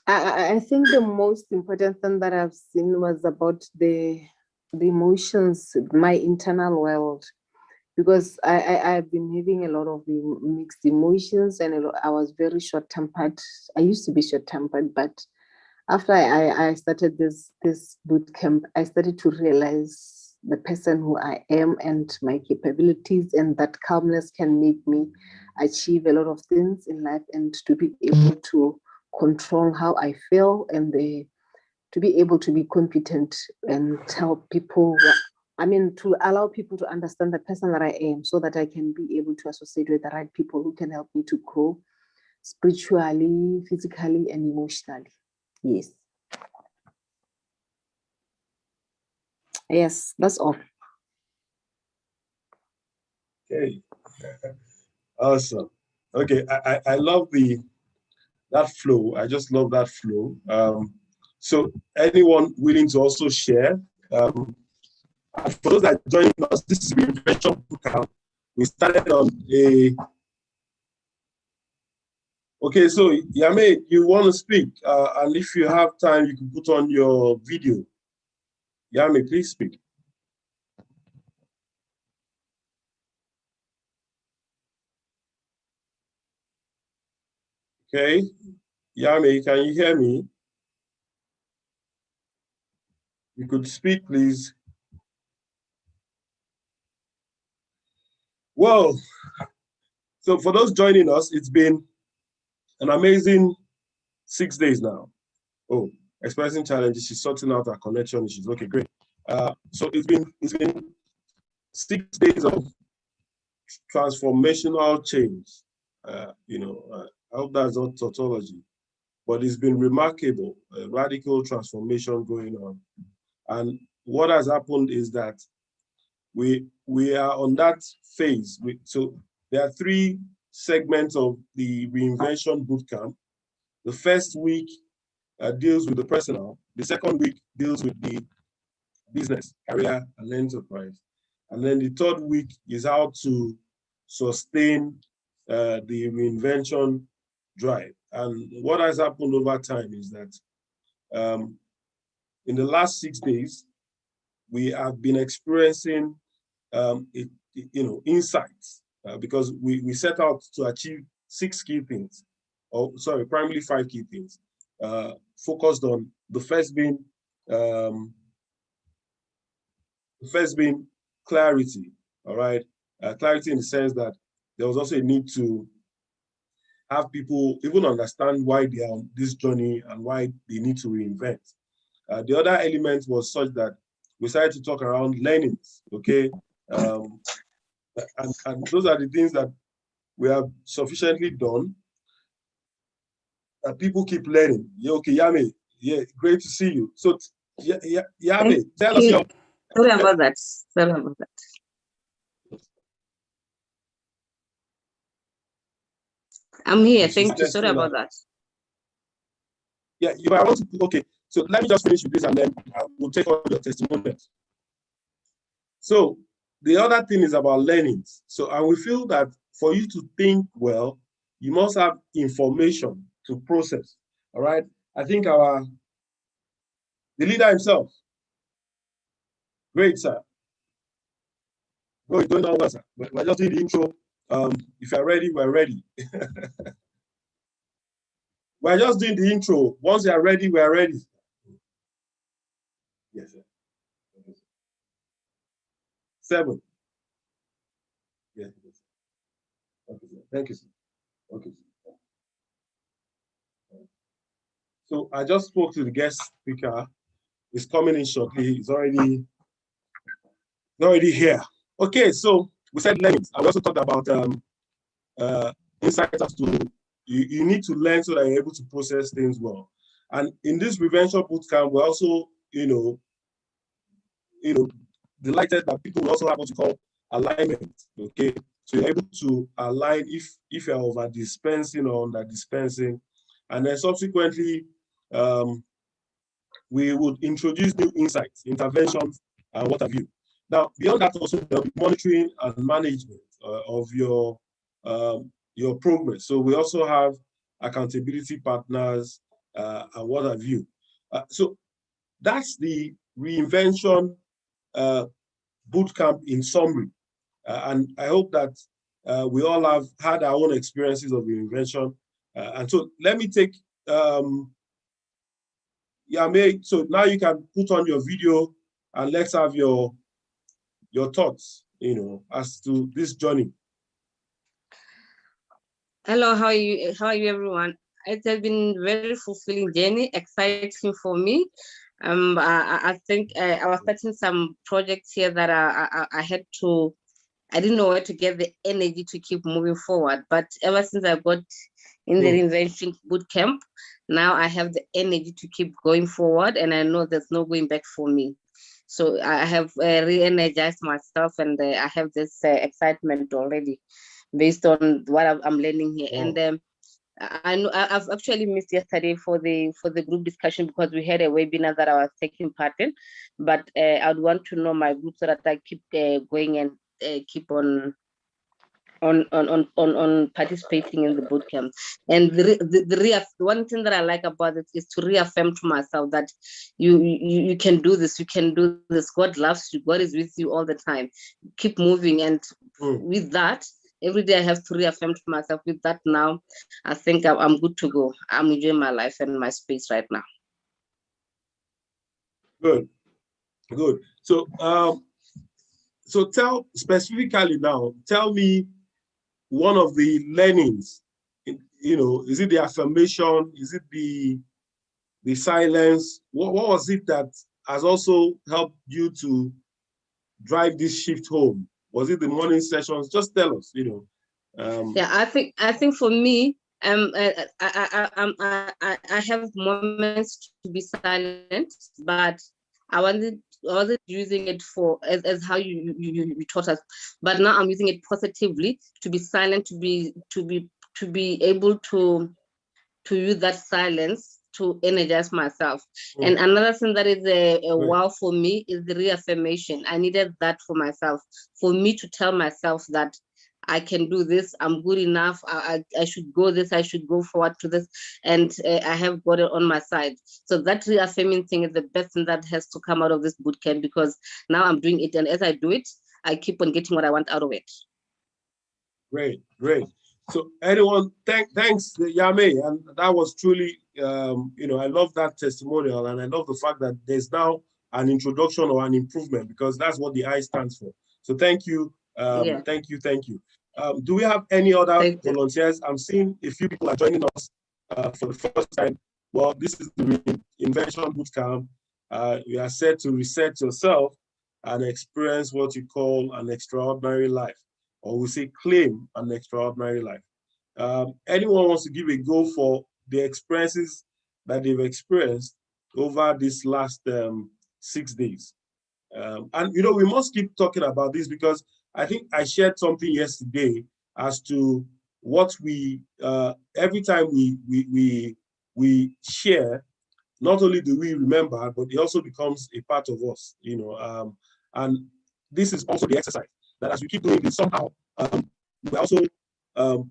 I think the most important thing that I've seen was about the emotions, my internal world, because I've been having a lot of mixed emotions, and I was very short tempered. I used to be short tempered, but after I started this boot camp, I started to realize the person who I am and my capabilities, and that calmness can make me achieve a lot of things in life, and to be able to control how I feel, and to be able to be competent and tell people to allow people to understand the person that I am, so that I can be able to associate with the right people who can help me to grow spiritually, physically, and emotionally. Yes. Yes, that's all. Okay. Awesome. Okay, I love that flow. I just love that flow. So anyone willing to also share? And for those that join us, this is Reinvention Bootcamp. We started on a. Okay, so Yame, you want to speak, and if you have time, you can put on your video. Yame, please speak. Okay, Yame, can you hear me? You could speak, please. Well, so for those joining us, it's been an amazing 6 days now. Oh, experiencing challenges. She's sorting out her connection issues. Okay, great. So it's been 6 days of transformational change. I hope that's not tautology, but it's been remarkable, radical transformation going on. And what has happened is that we are on that phase. So there are 3 segments of the Reinvention Bootcamp. The first week deals with the personal. The second week deals with the business, career, and enterprise. And then the third week is how to sustain the reinvention drive. And what has happened over time is that in the last 6 days, we have been experiencing insights because we set out to achieve 6 key things, or sorry, primarily 5 key things, focused on the first being clarity. All right, clarity in the sense that there was also a need to have people even understand why they are on this journey and why they need to reinvent. The other element was such that we started to talk around learnings, okay? And those are the things that we have sufficiently done that people keep learning. Yeah, okay, Yame, yeah, great to see you. So, Yame, tell us your... Sorry about that. Sorry about that. I'm here. Thank you. Sorry about that. Yeah, you might want to, okay. So let me just finish with this and then we'll take on your testimonials. So the other thing is about learnings. So, and we feel that for you to think well, you must have information to process. All right. I think the leader himself. Great, sir. Go, don't know what, sir. We're just doing the intro. If you're ready, we're ready. We're just doing the intro. Once you're ready, we're ready. Yes, sir. 7. Yes. Okay, sir. Thank you, sir. Okay, sir. So I just spoke to the guest speaker. He's coming in shortly. He's already here. Okay, so we said learnings. And we also talked about insights as to you need to learn so that you're able to process things well. And in this Reinvention Bootcamp, we're also, delighted that people will also have what you call alignment. Okay, so you're able to align if you're over dispensing or under dispensing, and then subsequently we would introduce new insights, interventions, and what have you. Now, beyond that, also there'll be monitoring and management of your progress. So we also have accountability partners and what have you. So that's the Reinvention bootcamp in summary. And I hope that we all have had our own experiences of Reinvention. And so let me take, Yame, so now you can put on your video and let's have your thoughts, as to this journey. Hello, how are you? How are you, everyone? It has been very fulfilling journey, exciting for me. I think I was starting some projects here that I didn't know where to get the energy to keep moving forward. But ever since I got in the Reinvention bootcamp, now I have the energy to keep going forward, and I know there's no going back for me. So I have re-energized myself, and I have this excitement already based on what I'm learning here. And I know I've actually missed yesterday for the group discussion because we had a webinar that I was taking part in. But I'd want to know my group so that I keep going and keep on participating in the bootcamp. And the one thing that I like about it is to reaffirm to myself that you can do this, you can do this. God loves you, God is with you all the time. Keep moving. And with that, every day I have to reaffirm to myself with that. Now I think I'm good to go. I'm enjoying my life and my space right now. Good. So so tell specifically now, tell me one of the learnings, is it the affirmation? Is it the silence? What was it that has also helped you to drive this shift home? Was it the morning sessions? Just tell us, Yeah, I think for me, I have moments to be silent, but I wasn't using it for as how you taught us, but now I'm using it positively to be silent, to be able to use that silence to energize myself. And another thing that is a wow for me is the reaffirmation. I needed that for myself, for me to tell myself that I can do this, I'm good enough, I should go this, I should go forward to this, and I have got it on my side. So that reaffirming thing is the best thing that has to come out of this bootcamp, because now I'm doing it, and as I do it, I keep on getting what I want out of it. Great. So anyone, thanks, Yame, and that was truly, I love that testimonial, and I love the fact that there's now an introduction or an improvement, because that's what the I stands for. So thank you, thank you. Do we have any other volunteers? I'm seeing a few people are joining us for the first time. Well, this is the Reinvention Bootcamp. You are set to reset yourself and experience what you call an extraordinary life, or we say claim an extraordinary life. Anyone wants to give a go for the experiences that they've experienced over this last 6 days? And we must keep talking about this, because I think I shared something yesterday as to what we every time we share, not only do we remember, but it also becomes a part of us. And this is also the exercise that as we keep doing this, somehow we're also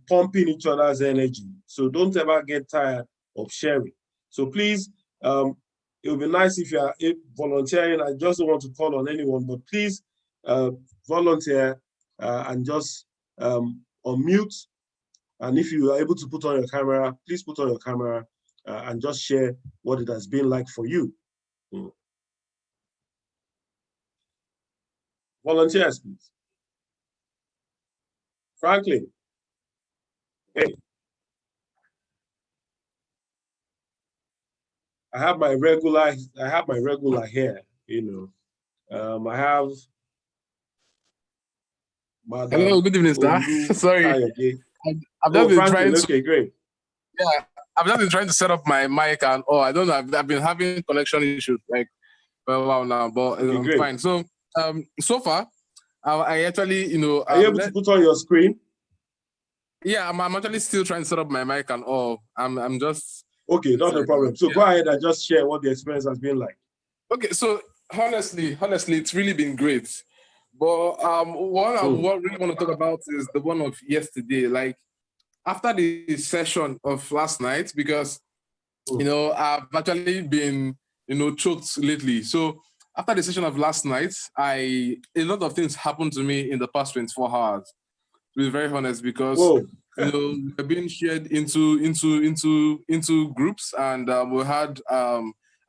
pumping each other's energy. So don't ever get tired of sharing. So please, it would be nice if you are volunteering. I just don't want to call on anyone, but please volunteer and just unmute. And if you are able to put on your camera, please put on your camera and just share what it has been like for you. Volunteers, please. Franklin. Hey. I have my regular hair, I have Madam. Hello, good evening, sir. Sorry. I've just been trying to. Okay, great. Yeah, I've just been trying to set up my mic and I don't know. I've been having connection issues like for a while now, but I'm fine. So so far, I actually, Are you able to put on your screen? Yeah, I'm actually still trying to set up my mic and all. I'm just. Okay, not a problem. So go ahead and just share what the experience has been like. Okay, so honestly, it's really been great. But what I really want to talk about is the one of yesterday. Like after the session of last night, because You know, I've actually been, you know, choked lately. So after the session of last night, a lot of things happened to me in the past 24 hours. To be very honest, because you know, we're being shared into groups, and we had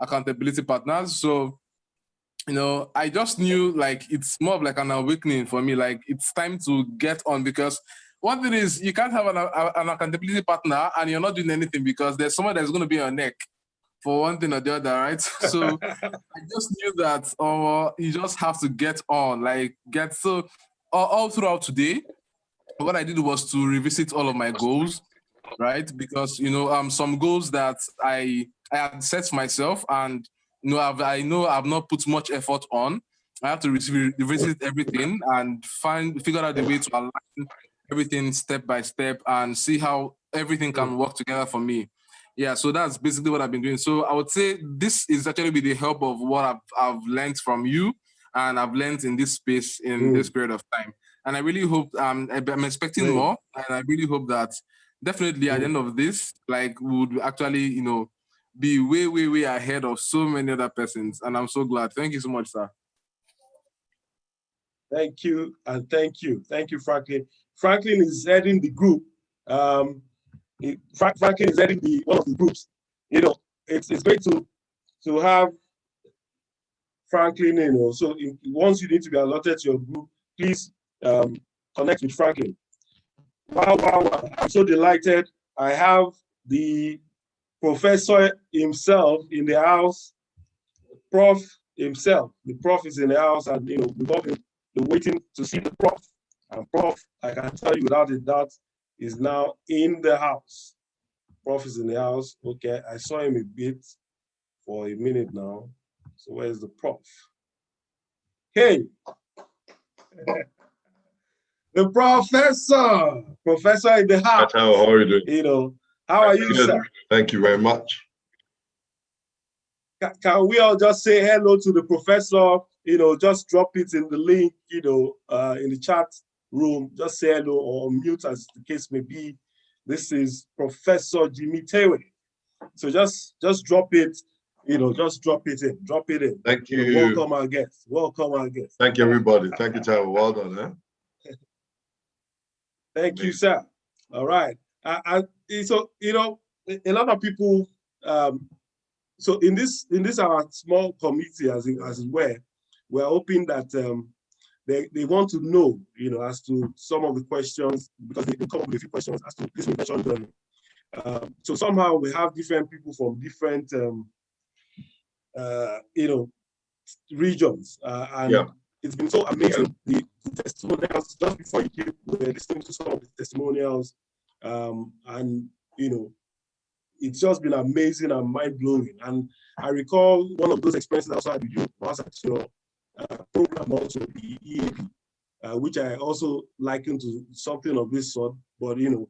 accountability partners. So you know, I just knew like it's more of like an awakening for me. Like it's time to get on, because one thing is you can't have an accountability partner and you're not doing anything because there's someone that's going to be on your neck for one thing or the other, right? So I just knew that you just have to get on, like get so all throughout today. What I did was to revisit all of my goals, right? Because you know, some goals that I had set myself, and you know, I know I've not put much effort on. I have to revisit everything and figure out the way to align everything step by step and see how everything can work together for me. Yeah, so that's basically what I've been doing. So I would say this is actually with the help of what I've learned from you, and I've learned in this space in this period of time. And I really hope I'm expecting more, and I really hope that definitely at the end of this, like we would actually, you know, be way ahead of so many other persons. And I'm so glad. Thank you so much, sir. Thank you, and thank you. Thank you, Franklin. Franklin is heading the group. Franklin is heading one of the groups. You know, it's great to have Franklin, you know. So once you need to be allotted to your group, please connect with Franklin. Wow. I'm so delighted. I have the professor himself in the house, prof himself. The prof is in the house, and you know, we've all been waiting to see the prof. And prof, I can tell you without a doubt, is now in the house. Prof is in the house. Okay, I saw him a bit for a minute now. So where's the prof? Hey, the professor in the house. How are you doing? You know, how are you, sir? Thank you very much. Can we all just say hello to the professor? You know, just drop it in the link, you know, in the chat room. Just say hello or mute as the case may be. This is Professor Jimmy Tewe. So just drop it, you know, just drop it in. Thank you. Welcome our guests. Thank you, everybody. Thank you, Tyler. Well done, eh? Thank you, sir. All right. So, you know, a lot of people, so in this our small committee, as it were, we're hoping that they want to know, you know, as to some of the questions, because they come up with a few questions as to this Reinvention journey. So somehow we have different people from different, you know, regions, and it's been so amazing. The testimonials, just before you came, we were listening to some of the testimonials, and you know, it's just been amazing and mind-blowing. And I recall one of those experiences I also had with you was at your program, also the EAP, which I also likened to something of this sort. But you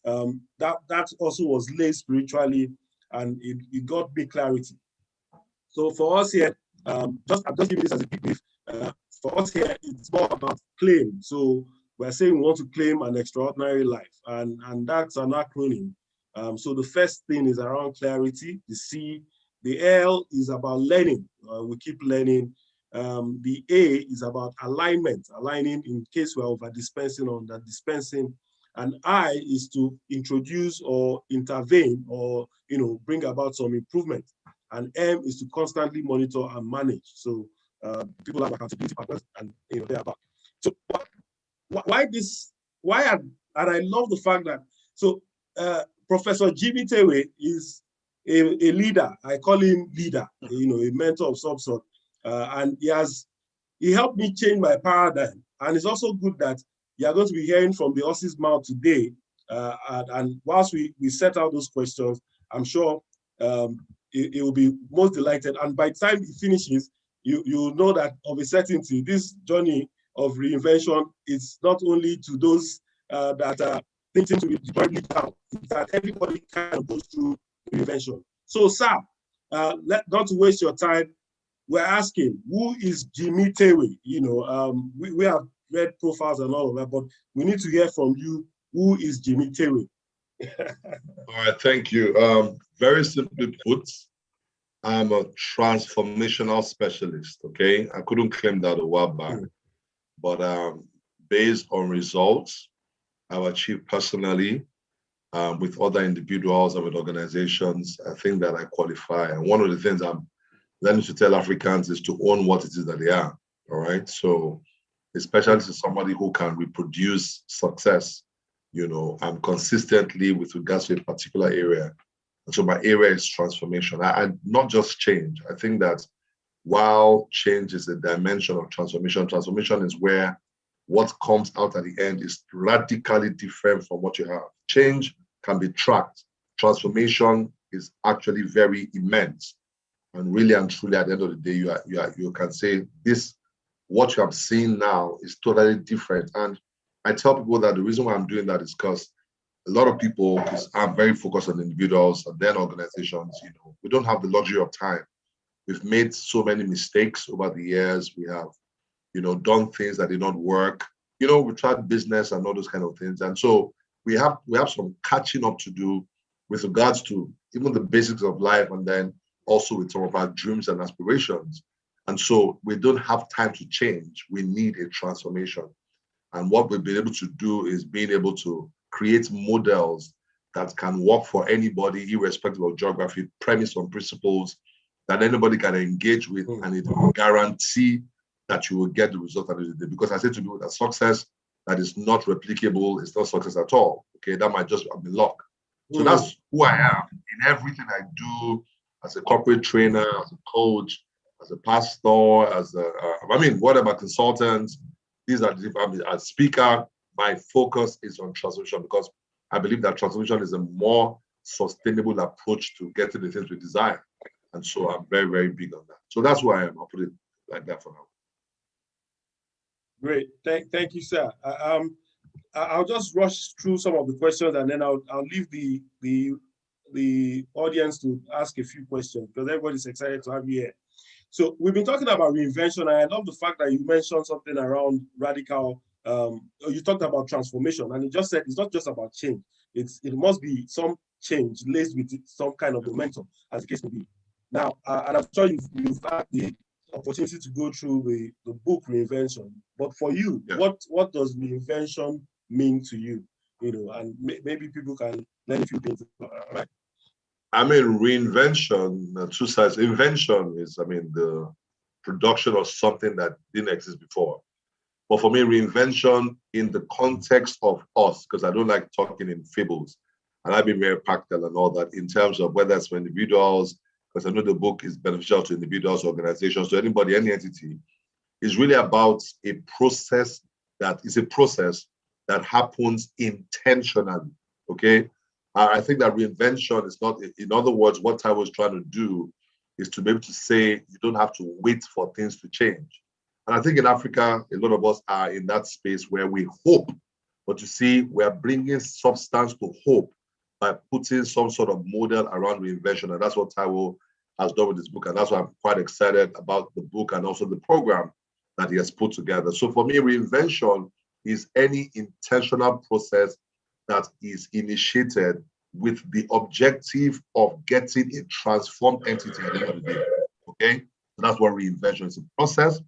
know, that also was laid spiritually, and it got me clarity. So for us here, I'm just giving this as a big brief. For us here, it's more about claim. So we're saying we want to claim an extraordinary life, and that's an acronym. So the first thing is around clarity. The C, the L is about learning. We keep learning. The A is about alignment, aligning in case we're over dispensing or under dispensing. And I is to introduce or intervene or, you know, bring about some improvement. And M is to constantly monitor and manage. So people have accountability partners, and you know, they are back. So and I love the fact that, so Professor Jimmy Tewe is a leader. I call him leader, you know, a mentor of some sort. And he helped me change my paradigm. And it's also good that you are going to be hearing from the horse's mouth today. And whilst we set out those questions, I'm sure it will be most delighted. And by the time he finishes, you will know that of a certainty, this journey of reinvention is not only to those that are thinking to be deployed down, that everybody kind of goes through reinvention. So, sir, not to waste your time, we're asking, who is Jimmy Tewe? You know, we have read profiles and all of that, but we need to hear from you. Who is Jimmy Tewe? All right, thank you. Very simply put, I'm a transformational specialist. Okay, I couldn't claim that a while back, but based on results I've achieved personally with other individuals and with organizations, I think that I qualify. And one of the things I'm learning to tell Africans is to own what it is that they are. All right, so especially to somebody who can reproduce success, consistently with regards to a particular area. And so my area is transformation. I not just change. I think that while change is a dimension of transformation, transformation is where what comes out at the end is radically different from what you have. Change can be tracked. Transformation is actually very immense. And really and truly, at the end of the day, you can say this, what you have seen now is totally different. And I tell people that the reason why I'm doing that is because a lot of people are very focused on individuals and then organizations. We don't have the luxury of time. We've made so many mistakes over the years. We have, done things that did not work. We tried business and all those kind of things. And so we have some catching up to do with regards to even the basics of life, and then also with some of our dreams and aspirations. And so we don't have time to change. We need a transformation. And what we've been able to do is being able to create models that can work for anybody, irrespective of geography, premise on principles that anybody can engage with, and it will guarantee that you will get the result at the end of the day. Because I say to people that success that is not replicable is not success at all. Okay, that might just be luck. So that's who I am in everything I do as a corporate trainer, as a coach, as a pastor, as whatever, consultant. These are as a speaker. My focus is on transformation because I believe that transformation is a more sustainable approach to getting the things we desire. And so I'm very, very big on that. So that's who I am. I'll put it like that for now. Great. Thank you, sir. I'll just rush through some of the questions, and then I'll leave the audience to ask a few questions because everybody's excited to have you here. So we've been talking about reinvention, and I love the fact that you mentioned something around radical. You talked about transformation, and you just said it's not just about change. It must be some change laced with some kind of momentum, as the case may be. Now, and I'm sure you've had the opportunity to go through the book Reinvention. But for you, what does reinvention mean to you? And maybe people can learn a few things. Right? Reinvention, two sides. Invention is, the production of something that didn't exist before. But for me, reinvention in the context of us, because I don't like talking in fables, and I've been very practical and all that in terms of whether it's for individuals, because I know the book is beneficial to individuals, organizations, to anybody, any entity, is really about a process that happens intentionally, okay? I think that reinvention is not, in other words, what I was trying to do is to be able to say you don't have to wait for things to change. And I think in Africa, a lot of us are in that space where we hope, but you see, we're bringing substance to hope by putting some sort of model around reinvention. And that's what Taiwo has done with this book. And that's why I'm quite excited about the book and also the program that he has put together. So for me, reinvention is any intentional process that is initiated with the objective of getting a transformed entity at the end of the day, okay? So that's what reinvention is, a process.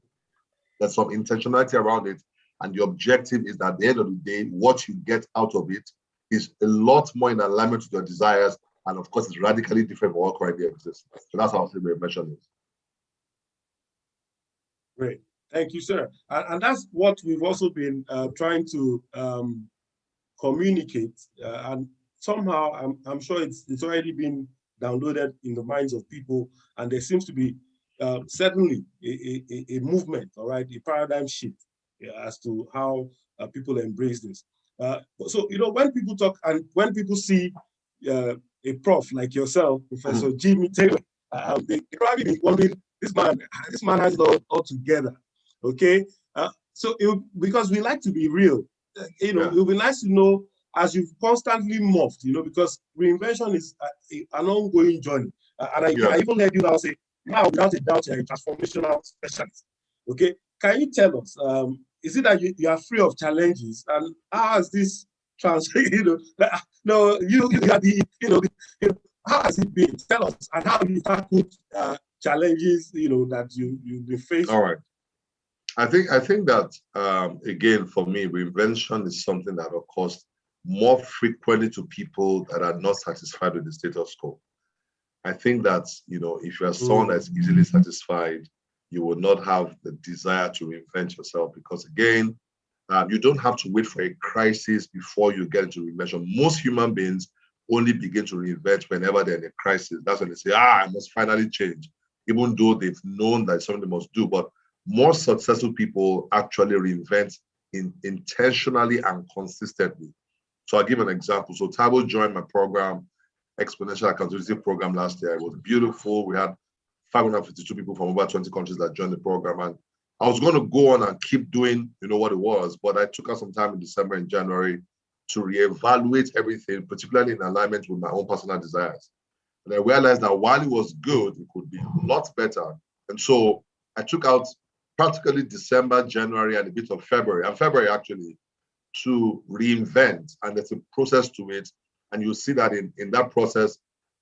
There's some intentionality around it. And the objective is that at the end of the day, what you get out of it is a lot more in alignment with your desires. And of course, it's radically different from what currently exists. So that's how I say reinvention is. Great. Thank you, sir. And that's what we've also been trying to communicate. And somehow, I'm sure it's already been downloaded in the minds of people. And there seems to be certainly a movement, all right, a paradigm shift as to how people embrace this. So, when people talk and when people see a prof like yourself, Professor Jimmy Taylor, they probably be wondering, this man has it all together, okay? So because we like to be real, it would be nice to know as you've constantly morphed, because reinvention is an ongoing journey. And I even heard you now say, now without a doubt, you're a transformational specialist, okay? Can you tell us, is it that you are free of challenges, and how has this no, you are the, how has it been? Tell us, and how you tackled challenges, that you faced. All right. I think that again, for me, reinvention is something that occurs more frequently to people that are not satisfied with the status quo. I think that, if you are someone that's easily satisfied, you will not have the desire to reinvent yourself, because again, you don't have to wait for a crisis before you get into reinvention. Most human beings only begin to reinvent whenever they're in a crisis. That's when they say, I must finally change, even though they've known that it's something they must do. But more successful people actually reinvent intentionally and consistently. So I'll give an example. So Taiwo joined my program, Exponential Accountability Program, last year. It was beautiful. We had 552 people from over 20 countries that joined the program. And I was going to go on and keep doing, what it was, but I took out some time in December and January to reevaluate everything, particularly in alignment with my own personal desires. And I realized that while it was good, it could be a lot better. And so I took out practically December, January, and a bit of February, actually, to reinvent. And there's a process to it. And you'll see that in that process,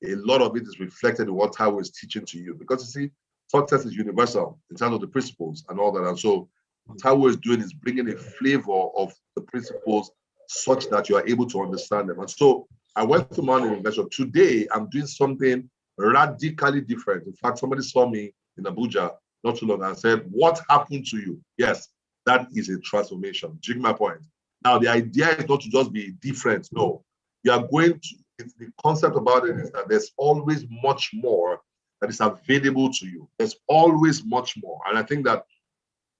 a lot of it is reflected in what Taiwo is teaching to you. Because you see, success is universal in terms of the principles and all that. And so what Taiwo is doing is bringing a flavor of the principles such that you are able to understand them. And so I went to my Reinvention. Today, I'm doing something radically different. In fact, somebody saw me in Abuja not too long and said, what happened to you? Yes, that is a transformation. Do you get my point? Now, the idea is not to just be different. No, you are going to, the concept about it is that there's always much more that is available to you. There's always much more. And I think that,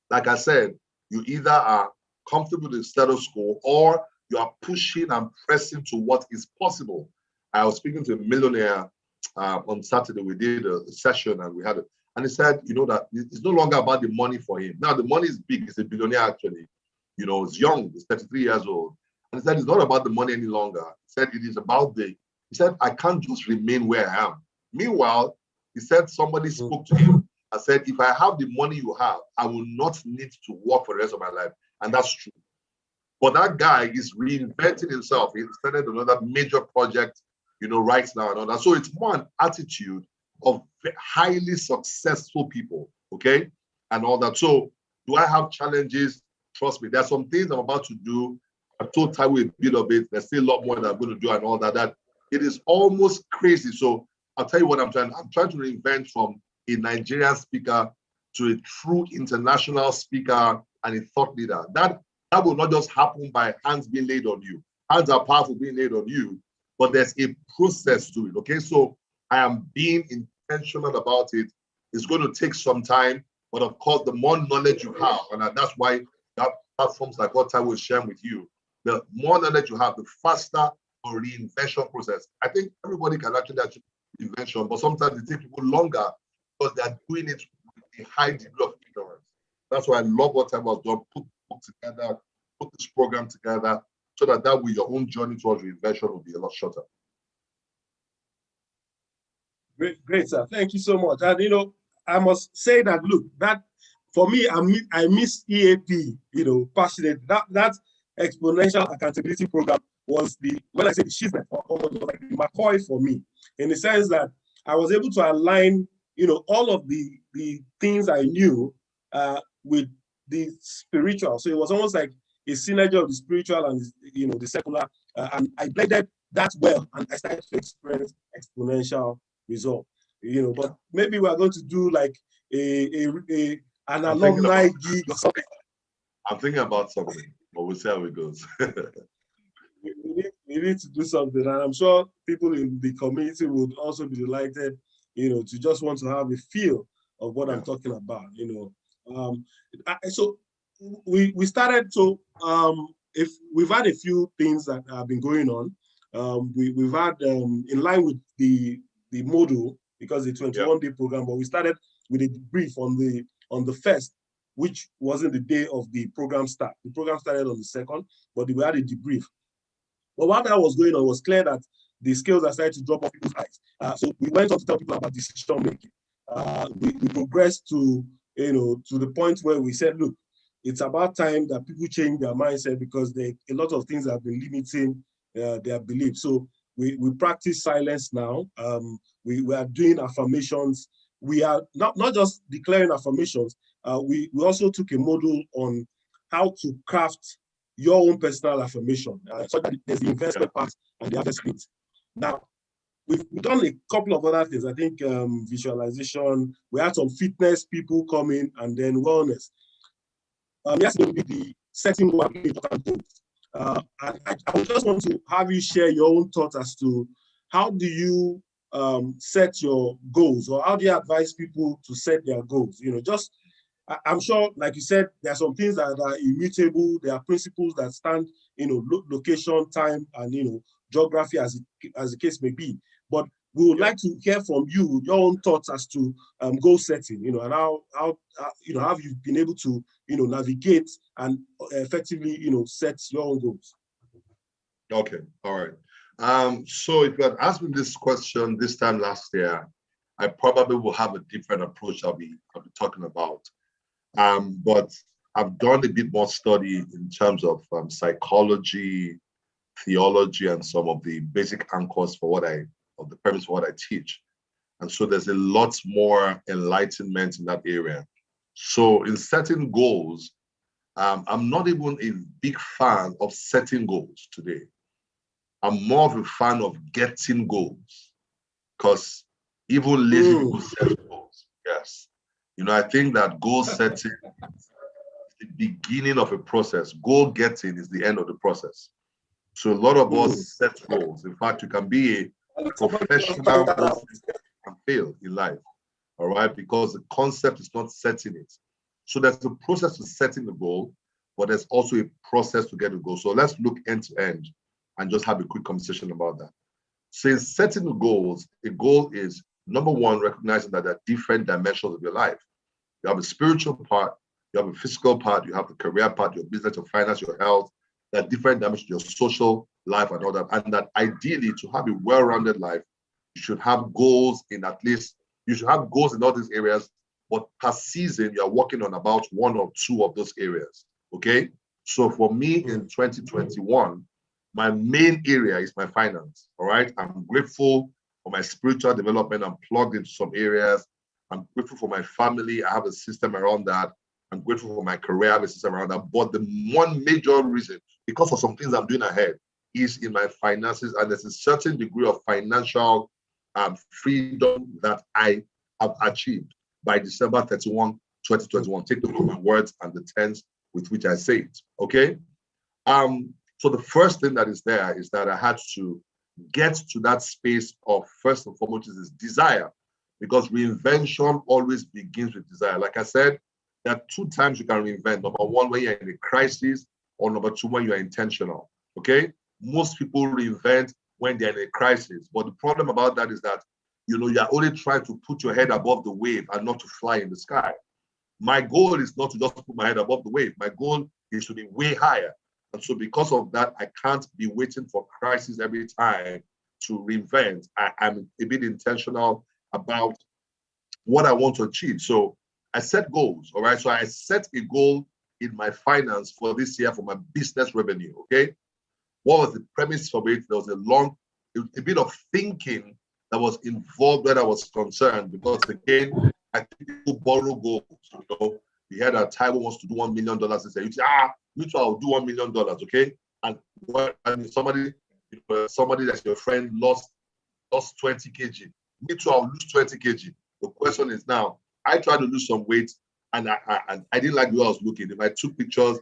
like I said, you either are comfortable with the status quo or you are pushing and pressing to what is possible. I was speaking to a millionaire on Saturday. We did a session and we had it. And he said, that it's no longer about the money for him. Now, the money is big. He's a billionaire, actually. He's young. He's 33 years old. And he said, it's not about the money any longer. He said, it is about he said, I can't just remain where I am. Meanwhile, he said somebody spoke to him and said, if I have the money you have, I will not need to work for the rest of my life. And that's true. But that guy is reinventing himself. He started another major project, right now and all that. So it's more an attitude of highly successful people, okay? And all that. So do I have challenges? Trust me, there's some things I'm about to do. I've told Taiwo a bit of it. There's still a lot more that I'm going to do and all that. That it is almost crazy. So I'll tell you what I'm trying to reinvent from a Nigerian speaker to a true international speaker and a thought leader. That will not just happen by hands being laid on you. Hands are powerful being laid on you, but there's a process to it, okay? So I am being intentional about it. It's going to take some time, but of course, the more knowledge you have, and that's why that platforms like what I was sharing with you, the more knowledge you have, the faster the reinvention process. I think everybody can actually achieve reinvention, but sometimes it takes people longer because they are doing it with a high degree of ignorance. That's why I love what I was done. Put together, put this program together, so that way your own journey towards reinvention will be a lot shorter. Great, sir. Thank you so much. And I must say that, look, that for me, I miss EAP, passionate. That Exponential Accountability Program was when I say the achievement, almost like the McCoy for me, in the sense that I was able to align, all of the things I knew with the spiritual. So it was almost like a synergy of the spiritual and the secular, and I blended that well, and I started to experience exponential result. But maybe we are going to do like an alumni gig or something. I'm thinking about something, but we'll see how it goes. we need to do something, and I'm sure people in the community would also be delighted, to just want to have a feel of what I'm talking about. So we started. So if we've had a few things that have been going on, we've had in line with the model, because the 21-day program, but we started with a debrief on the first, which wasn't the day of the program start. The program started on the second, but we had a debrief. But while that was going on, it was clear that the skills are starting to drop off people's eyes. So we went on to tell people about decision making. We progressed to the point where we said, look, it's about time that people change their mindset, because a lot of things have been limiting their beliefs. So we practice silence now. We are doing affirmations. We are not just declaring affirmations. We also took a model on how to craft your own personal affirmation. So that there's the investment part and the harvest bit. Now, we've done a couple of other things. I think visualization. We had some fitness people come in, and then wellness. Yes, will be the setting goal important things. I would just want to have you share your own thoughts as to how do you set your goals, or how do you advise people to set their goals? You know, just I'm sure, like you said, there are some things that are immutable. There are principles that stand, you know, location, time, and geography, as the case may be. But we would like to hear from you your own thoughts as to goal setting, and how have you been able to navigate and effectively set your own goals. Okay, all right. So if you had asked me this question this time last year, I probably will have a different approach I'll be talking about. But I've done a bit more study in terms of psychology, theology, and some of the basic anchors for the premise for what I teach. And so there's a lot more enlightenment in that area. So in setting goals, I'm not even a big fan of setting goals today. I'm more of a fan of getting goals, because even lazy people set goals. Yes. I think that goal setting is the beginning of a process. Goal getting is the end of the process. So a lot of us set goals. In fact, you can be a professional goal and fail in life, all right? Because the concept is not setting it. So there's a process to setting the goal, but there's also a process to get the goal. So let's look end to end and just have a quick conversation about that. So in setting the goals, a goal is, number one, recognizing that there are different dimensions of your life. You have a spiritual part, you have a physical part, you have the career part, your business, your finance, your health. There are different dimensions, your social life and all that. And that ideally, to have a well-rounded life, you should have goals in all these areas, but per season, you're working on about one or two of those areas, okay? So for me in 2021, my main area is my finance, all right? I'm grateful for my spiritual development. I'm plugged into some areas. I'm grateful for my family. I have a system around that. I'm grateful for my career. I have a system around that. But the one major reason, because of some things I'm doing ahead, is in my finances. And there's a certain degree of financial freedom that I have achieved by December 31, 2021. Take a look at my words and the tense with which I say it, okay? So the first thing that is there is that I had to get to that space of, first and foremost, is desire, because reinvention always begins with desire. Like I said, there are two times you can reinvent. Number one, when you're in a crisis, or number two, when you're intentional, okay? Most people reinvent when they're in a crisis. But the problem about that is that, you're only trying to put your head above the wave and not to fly in the sky. My goal is not to just put my head above the wave. My goal is to be way higher. And so because of that, I can't be waiting for crisis every time to reinvent. I'm a bit intentional about what I want to achieve. So I set goals, all right? So I set a goal in my finance for this year for my business revenue, okay? What was the premise of it? There was a bit of thinking that was involved where I was concerned, because again, I think people borrow goals. We heard that Taiwo wants to do $1 million. They say, you too, I'll do $1 million, okay? And somebody that's your friend lost 20 kg. Me too, I'll lose 20 kg. The question is now, I tried to lose some weight and I didn't like the way I was looking. If I took pictures,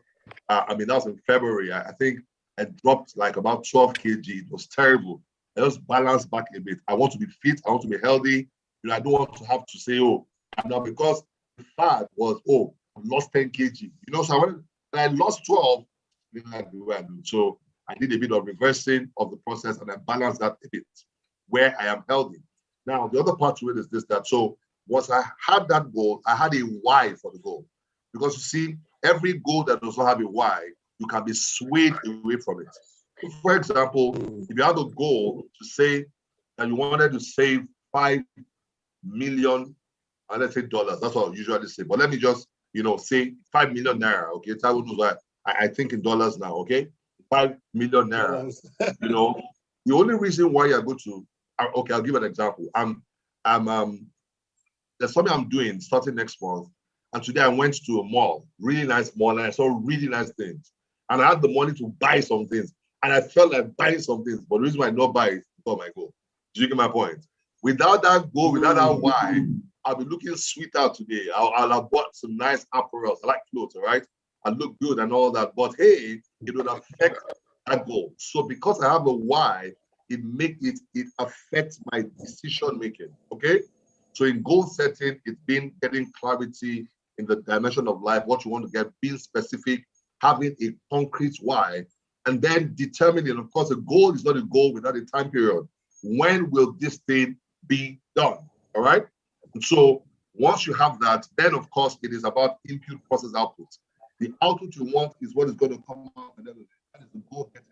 that was in February. I think I dropped like about 12 kg. It was terrible. I just balanced back a bit. I want to be fit. I want to be healthy. I don't want to have to say, and now because the fad was, I lost 10 kg. So I lost 12. So I did a bit of reversing of the process and I balanced that a bit where I am healthy. Now, the other part to it is that. So once I had that goal, I had a why for the goal. Because you see, every goal that does not have a why, you can be swayed away from it. So for example, if you have a goal to say that you wanted to save $5 million, let's say dollars, that's what I usually say. But let me just say 5 million naira. Okay, Taiwo knows what I think in dollars now. Okay, 5 million naira. The only reason why you're going to, okay, I'll give an example. There's something I'm doing starting next month, and today I went to a mall, really nice mall, and I saw really nice things, and I had the money to buy some things, and I felt like buying some things, but the reason why I not buy is because of my goal. Do you get my point? Without that goal, without that why, I'll be looking sweeter today. I'll have bought some nice apparel. I like clothes, all right? I look good and all that, but hey, it would affect that goal. So because I have a why, it affects my decision making. Okay. So in goal setting, it's been getting clarity in the dimension of life, what you want to get, being specific, having a concrete why, and then determining, of course, a goal is not a goal without a time period. When will this thing be done? All right. And so once you have that, then of course it is about input, process, output. The output you want is what is going to come out at the end of it. That is the goal setting.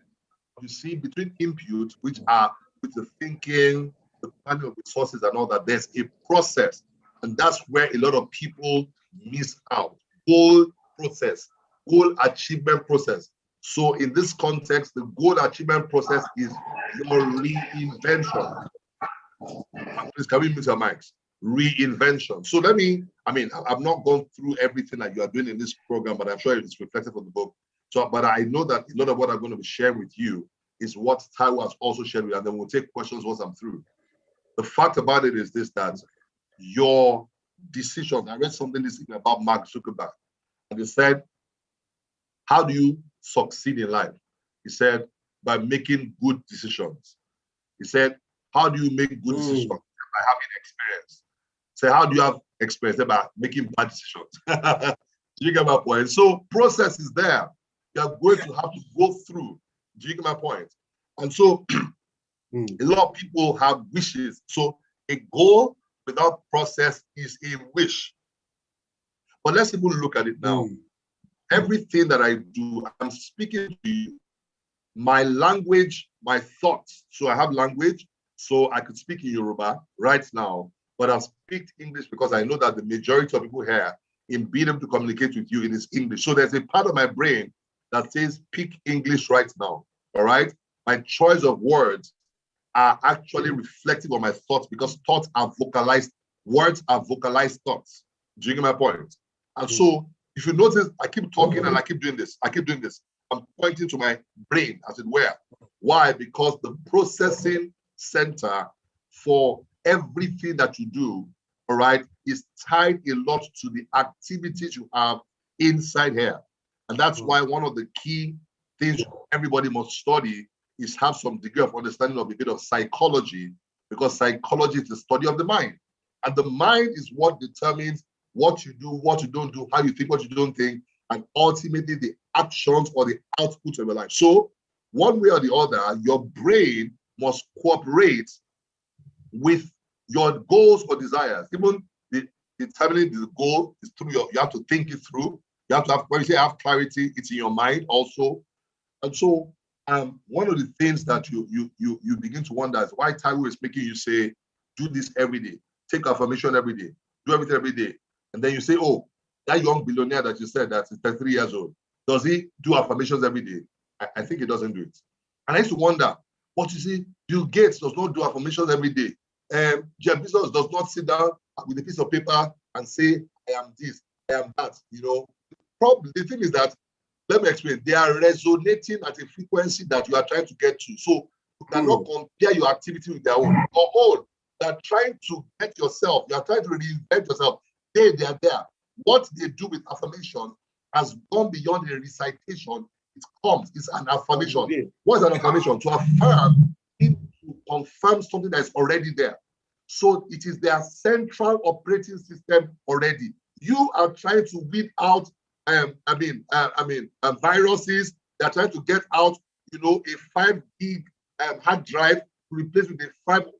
You see, between input, which are with the thinking, the planning of resources and all that, there's a process. And that's where a lot of people miss out. Goal process, goal achievement process. So in this context, the goal achievement process is your reinvention. Please, can we mute our mics? Reinvention. So I've not gone through everything that you are doing in this program, but I'm sure it's reflected from the book. So, but I know that a lot of what I'm going to be sharing with you is what Taiwo has also shared with you, and then we'll take questions once I'm through. The fact about it is this, that your decision, I read something this evening about Mark Zuckerberg, and he said, how do you succeed in life? He said, by making good decisions. He said, how do you make good decisions? By having experience. So how do you have experience? By making bad decisions. Do you get my point? So process is there. You're going to have to go through. Do you get my point? And so a lot of people have wishes. So a goal without process is a wish. But let's even look at it now. Everything that I do, I'm speaking to you. My language, my thoughts. So I have language, so I could speak in Yoruba right now, but I speak English because I know that the majority of people here, in being able to communicate with you, it is English. So there's a part of my brain that says, speak English right now, all right? My choice of words are actually reflective of my thoughts because thoughts are vocalized, words are vocalized thoughts. Do you get my point? And so if you notice, I keep talking and I keep doing this. I'm pointing to my brain, as it were. Why? Because the processing center for everything that you do, all right, is tied a lot to the activities you have inside here. And that's why one of the key things everybody must study is have some degree of understanding of a bit of psychology, because psychology is the study of the mind. And the mind is what determines what you do, what you don't do, how you think, what you don't think, and ultimately the actions or the output of your life. So one way or the other, your brain must cooperate with your goals or desires. Even determining the goal is through you have to think it through. You have to have, when you say have clarity, it's in your mind also. And so one of the things that you begin to wonder is why Taiwo is making you say, do this every day, take affirmation every day, do everything every day. And then you say, oh, that young billionaire that you said that is 33 years old, does he do affirmations every day? I think he doesn't do it. And I used to wonder, what you see, Bill Gates does not do affirmations every day. Jeff Bezos does not sit down with a piece of paper and say, I am this, I am that. You know, probably the thing is that, let me explain, they are resonating at a frequency that you are trying to get to. So you cannot compare your activity with their own. Your own, you are trying to get yourself, you are trying to reinvent yourself. They are there. What they do with affirmation has gone beyond a recitation. It comes, it's an affirmation. What is an affirmation? To affirm is to confirm something that is already there. So it is their central operating system already. You are trying to weed out viruses. They are trying to get out, you know, a 5 gig hard drive to replace with a 5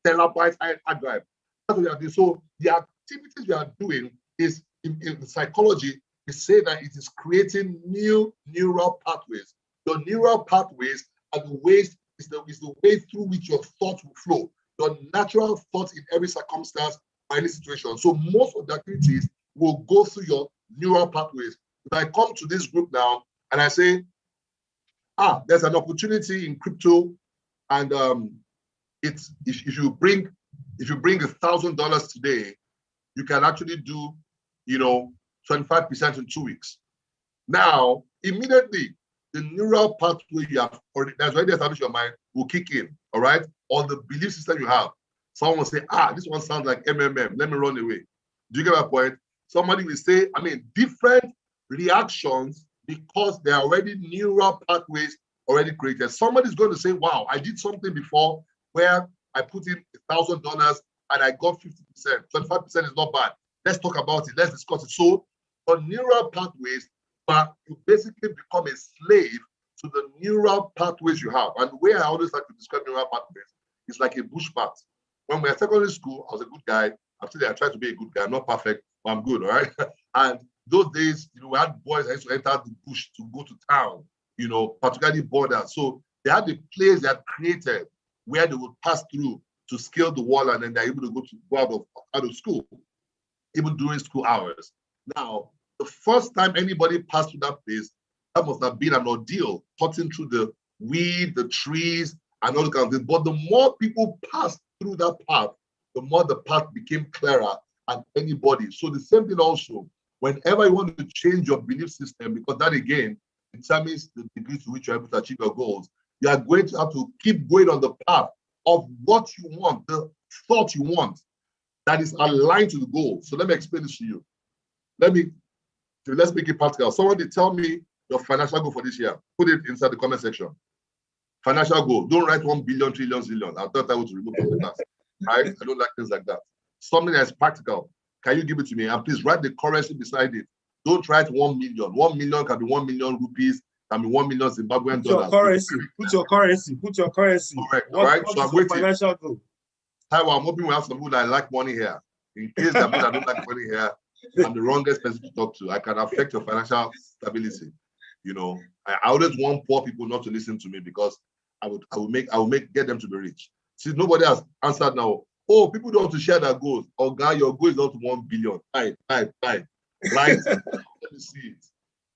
terabyte hard drive. That's what they are doing. So the activities we are doing is in psychology, we say that it is creating new neural pathways. Your neural pathways are the ways, is the way through which your thoughts will flow. Your natural thoughts in every circumstance or any situation. So most of the activities will go through neural pathways. If I come to this group now and I say, there's an opportunity in crypto, and it's if you bring $1,000 today, you can actually do 25% in 2 weeks. Now, immediately, the neural pathway you have that's already established in your mind will kick in, all right? On the belief system you have. Someone will say, this one sounds like MMM, let me run away. Do you get my point? Somebody will say, different reactions because there are already neural pathways already created. Somebody's going to say, wow, I did something before where I put in $1,000 and I got 50%. 25% is not bad. Let's talk about it. Let's discuss it. So on neural pathways, you basically become a slave to the neural pathways you have. And the way I always like to describe neural pathways is like a bush path. When we were in secondary school, I was a good guy. Actually, I tried to be a good guy. I'm not perfect, but I'm good, all right? And those days, we had boys that used to enter the bush to go to town, particularly borders. So they had the place they had created where they would pass through to scale the wall, and then they're able to go out of school, even during school hours. Now, the first time anybody passed through that place, that must have been an ordeal, cutting through the weed, the trees, and all the kind of things. But the more people passed through that path, the more the path became clearer and anybody. So the same thing also, whenever you want to change your belief system, because that again determines the degree to which you're able to achieve your goals, you are going to have to keep going on the path of what you want, the thought you want, that is aligned to the goal. So let me explain this to you. Let's make it practical. Somebody tell me your financial goal for this year. Put it inside the comment section. Financial goal. Don't write 1 billion, trillion, zillion. I thought I would remove from the class. Right? I don't like things like that. Something that's practical. Can you give it to me? And please write the currency beside it. Don't write 1 million. 1 million can be 1 million rupees, can be 1 million Zimbabwean dollars. Put your currency. Correct. What So I'm is your waiting. financial goal? Taiwan, I'm hoping we have some people that like money here. In case that I don't like money here, I'm the wrongest person to talk to. I can affect your financial stability. I always want poor people not to listen to me because I will get them to be rich. See, nobody has answered now. Oh, people don't want to share their goals. Oh, guy, your goal is not 1 billion. Right. Let me see it.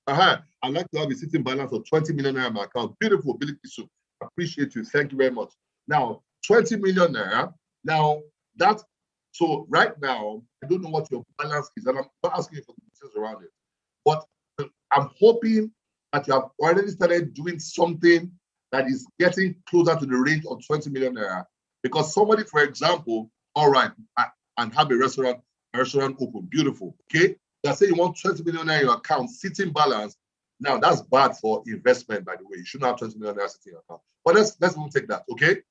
I'd like to have a sitting balance of 20 million naira in my account. Beautiful ability, so appreciate you. Thank you very much. Now, 20 million naira. Now, so right now, I don't know what your balance is, and I'm not asking you for the details around it. But I'm hoping that you have already started doing something that is getting closer to the range of 20 million naira. Because somebody, for example, all right, and have a restaurant open, beautiful, okay? Let's say you want 20 million naira in your account, sitting balance. Now, that's bad for investment, by the way. You shouldn't have 20 million naira sitting in your account. But let's even take that, okay?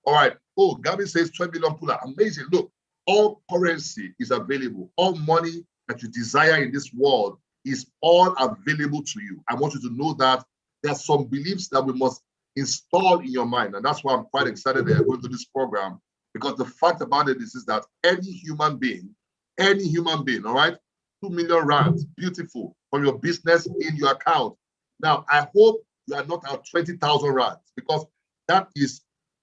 All right. Oh, Gabby says 20 million puller. Amazing. Look, all currency is available. All money that you desire in this world is all available to you. I want you to know that there's some beliefs that we must install in your mind. And that's why I'm quite excited that you're going to this program, because the fact about it is that any human being, all right, 2 million rands, beautiful, from your business in your account. Now, I hope you are not at 20,000 rands, because that is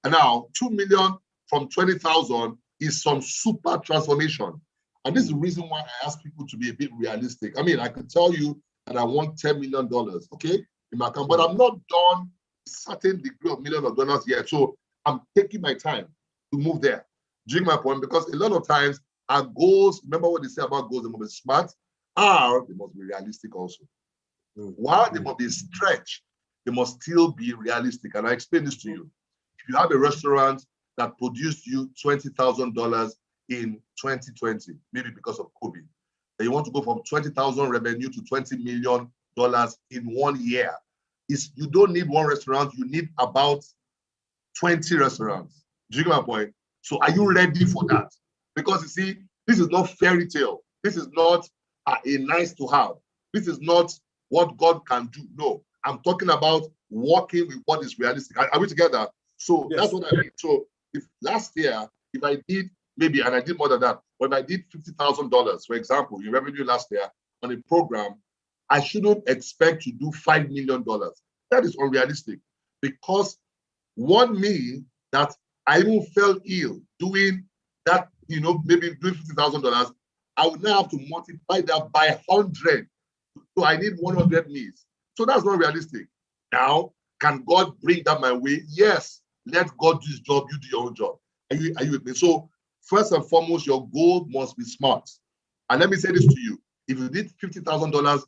now 2 million from 20,000 is some super transformation. And this is the reason why I ask people to be a bit realistic. I could tell you that I want $10 million, okay, in my account, but I'm not done a certain degree of millions of dollars yet. So I'm taking my time to move there. Do you get my point? Because a lot of times our goals, remember what they say about goals, they must be smart, or they must be realistic also. While they must be stretched, they must still be realistic. And I explain this to you. If you have a restaurant that produced you $20,000 in 2020, maybe because of COVID, and you want to go from 20,000 revenue to $20 million in 1 year, you don't need one restaurant, you need about 20 restaurants. Do you get my point? So are you ready for that? Because you see, this is not fairy tale. This is not a nice to have. This is not what God can do. No, I'm talking about working with what is realistic. Are we together? So yes. That's what I mean. So if last year, if I did maybe, and I did more than that, but if I did $50,000, for example, in revenue last year on a program, I shouldn't expect to do $5 million. That is unrealistic, because one me that I even felt ill doing that, maybe doing $50,000, I would now have to multiply that by 100. So I need 100 meals. So that's not realistic. Now, can God bring that my way? Yes. Let God do his job. You do your own job. Are you with me? So first and foremost, your goal must be smart. And let me say this to you. If you did $50,000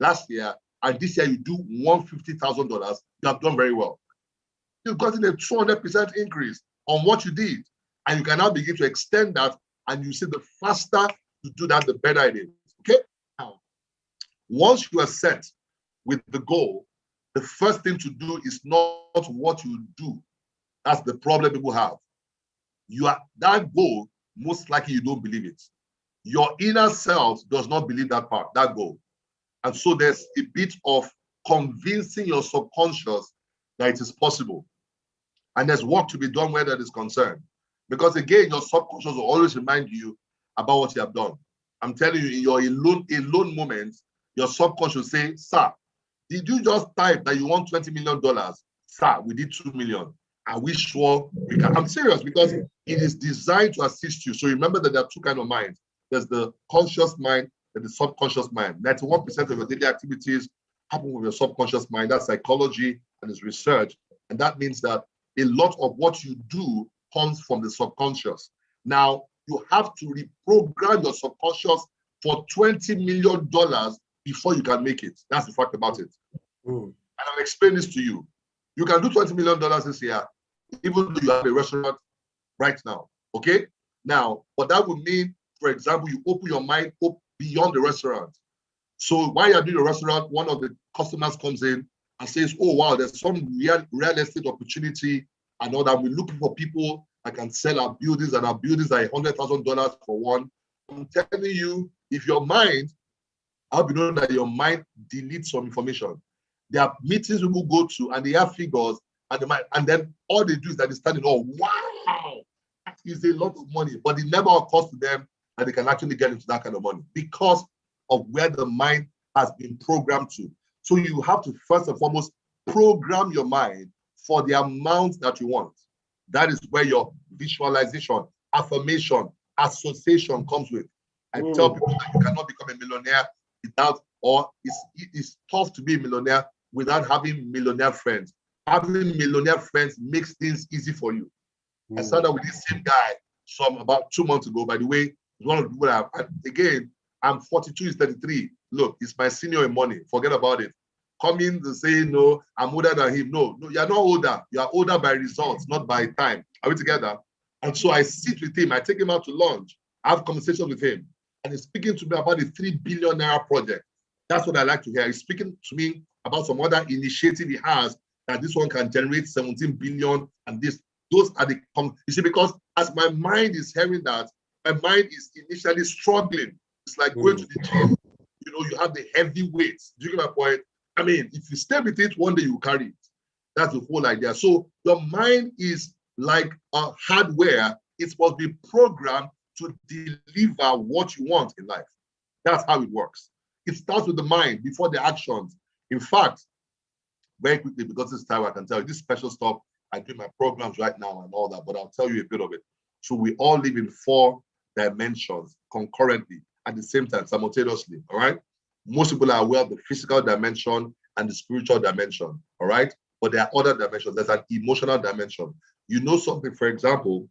last year, and this year you do $150,000, you have done very well. You've gotten a 200% increase on what you did. And you can now begin to extend that. And you see the faster you do that, the better it is. Okay? Now, once you are set with the goal, the first thing to do is not what you do. That's the problem people have. You are that goal, most likely you don't believe it. Your inner self does not believe that part, that goal. And so there's a bit of convincing your subconscious that it is possible. And there's work to be done where that is concerned. Because again, your subconscious will always remind you about what you have done. I'm telling you, in your alone moments, your subconscious will say, sir, did you just type that you want $20 million? Sir, we did 2 million. Are we sure we can? I'm serious, because it is designed to assist you. So remember that there are two kinds of minds. There's the conscious mind and the subconscious mind. 91% of your daily activities happen with your subconscious mind. That's psychology and it's research. And that means that a lot of what you do comes from the subconscious. Now, you have to reprogram your subconscious for $20 million before you can make it. That's the fact about it. And I'll explain this to you. You can do $20 million this year, even though you have a restaurant right now. Okay? Now, but that would mean, for example, you open your mind up beyond the restaurant. So while you're doing the restaurant, one of the customers comes in and says, oh, wow, there's some real estate opportunity. I know that we're looking for people that can sell our buildings, and our buildings are $100,000 for one. I'm telling you, if your mind, I'll be knowing that your mind deletes some information. There are meetings people go to and they have figures, and then all they do is that they stand in, oh, wow, that is a lot of money. But it never occurs to them that they can actually get into that kind of money because of where the mind has been programmed to. So you have to first and foremost program your mind for the amount that you want. That is where your visualization, affirmation, association comes with. I tell people that you cannot become a millionaire without, or it's tough to be a millionaire without having millionaire friends. Having millionaire friends makes things easy for you. I started with this same guy about 2 months ago. By the way, one of the people again, I'm 42, he's 33. Look, he's my senior in money. Forget about it. Coming to say, no, I'm older than him. No, you're not older. You are older by results, not by time. Are we together? And so I sit with him. I take him out to lunch. I have conversations with him. And he's speaking to me about the $3 billion project. That's what I like to hear. He's speaking to me about some other initiative he has, that this one can generate 17 billion. And those are the, you see, because as my mind is hearing that, my mind is initially struggling. It's like going to the gym. You know, you have the heavy weights. Do you get my point? I mean, if you stay with it, one day you carry it. That's the whole idea. So your mind is like a hardware. It must be programmed to deliver what you want in life. That's how it works. It starts with the mind before the actions. In fact, very quickly, because this time I can tell you this special stuff, I do my programs right now and all that, but I'll tell you a bit of it. So we all live in 4 dimensions concurrently at the same time, simultaneously, all right? Most people are aware of the physical dimension and the spiritual dimension, all right? But there are other dimensions. There's an emotional dimension. You know something, for example,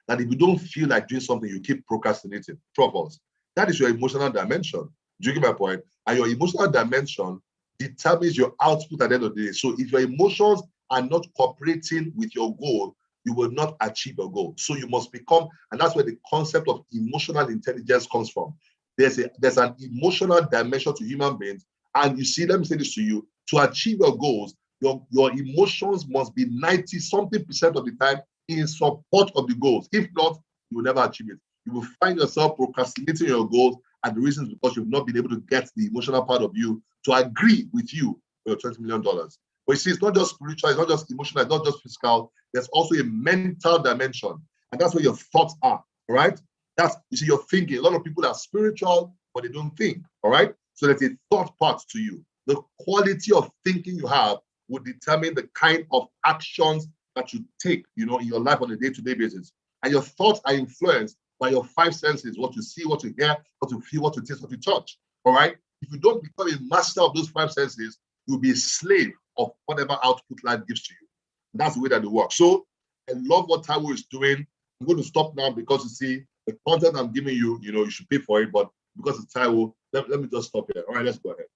that if you don't feel like doing something, you keep procrastinating. True of us. That is your emotional dimension. Do you get my point? And your emotional dimension determines your output at the end of the day. So if your emotions are not cooperating with your goal, you will not achieve your goal. So you must become, and that's where the concept of emotional intelligence comes from. There's an emotional dimension to human beings. And you see, let me say this to you, to achieve your goals, your emotions must be 90-something% of the time in support of the goals. If not, you will never achieve it. You will find yourself procrastinating your goals, and the reason is because you've not been able to get the emotional part of you to agree with you for your $20 million. But you see, it's not just spiritual, it's not just emotional, it's not just physical. There's also a mental dimension, and that's where your thoughts are, all right? That's, you see, your thinking. A lot of people are spiritual, but they don't think, all right? So there's a thought part to you. The quality of thinking you have will determine the kind of actions that you take, you know, in your life on a day-to-day basis. And your thoughts are influenced by your five senses: what you see, what you hear, what you feel, what you taste, what you touch. All right. If you don't become a master of those five senses, you'll be a slave of whatever output life gives to you. That's the way that it works. So I love what Taiwo is doing. I'm going to stop now because you see the content I'm giving you, you should pay for it. But because it's Taiwo, let me just stop here. All right, let's go ahead.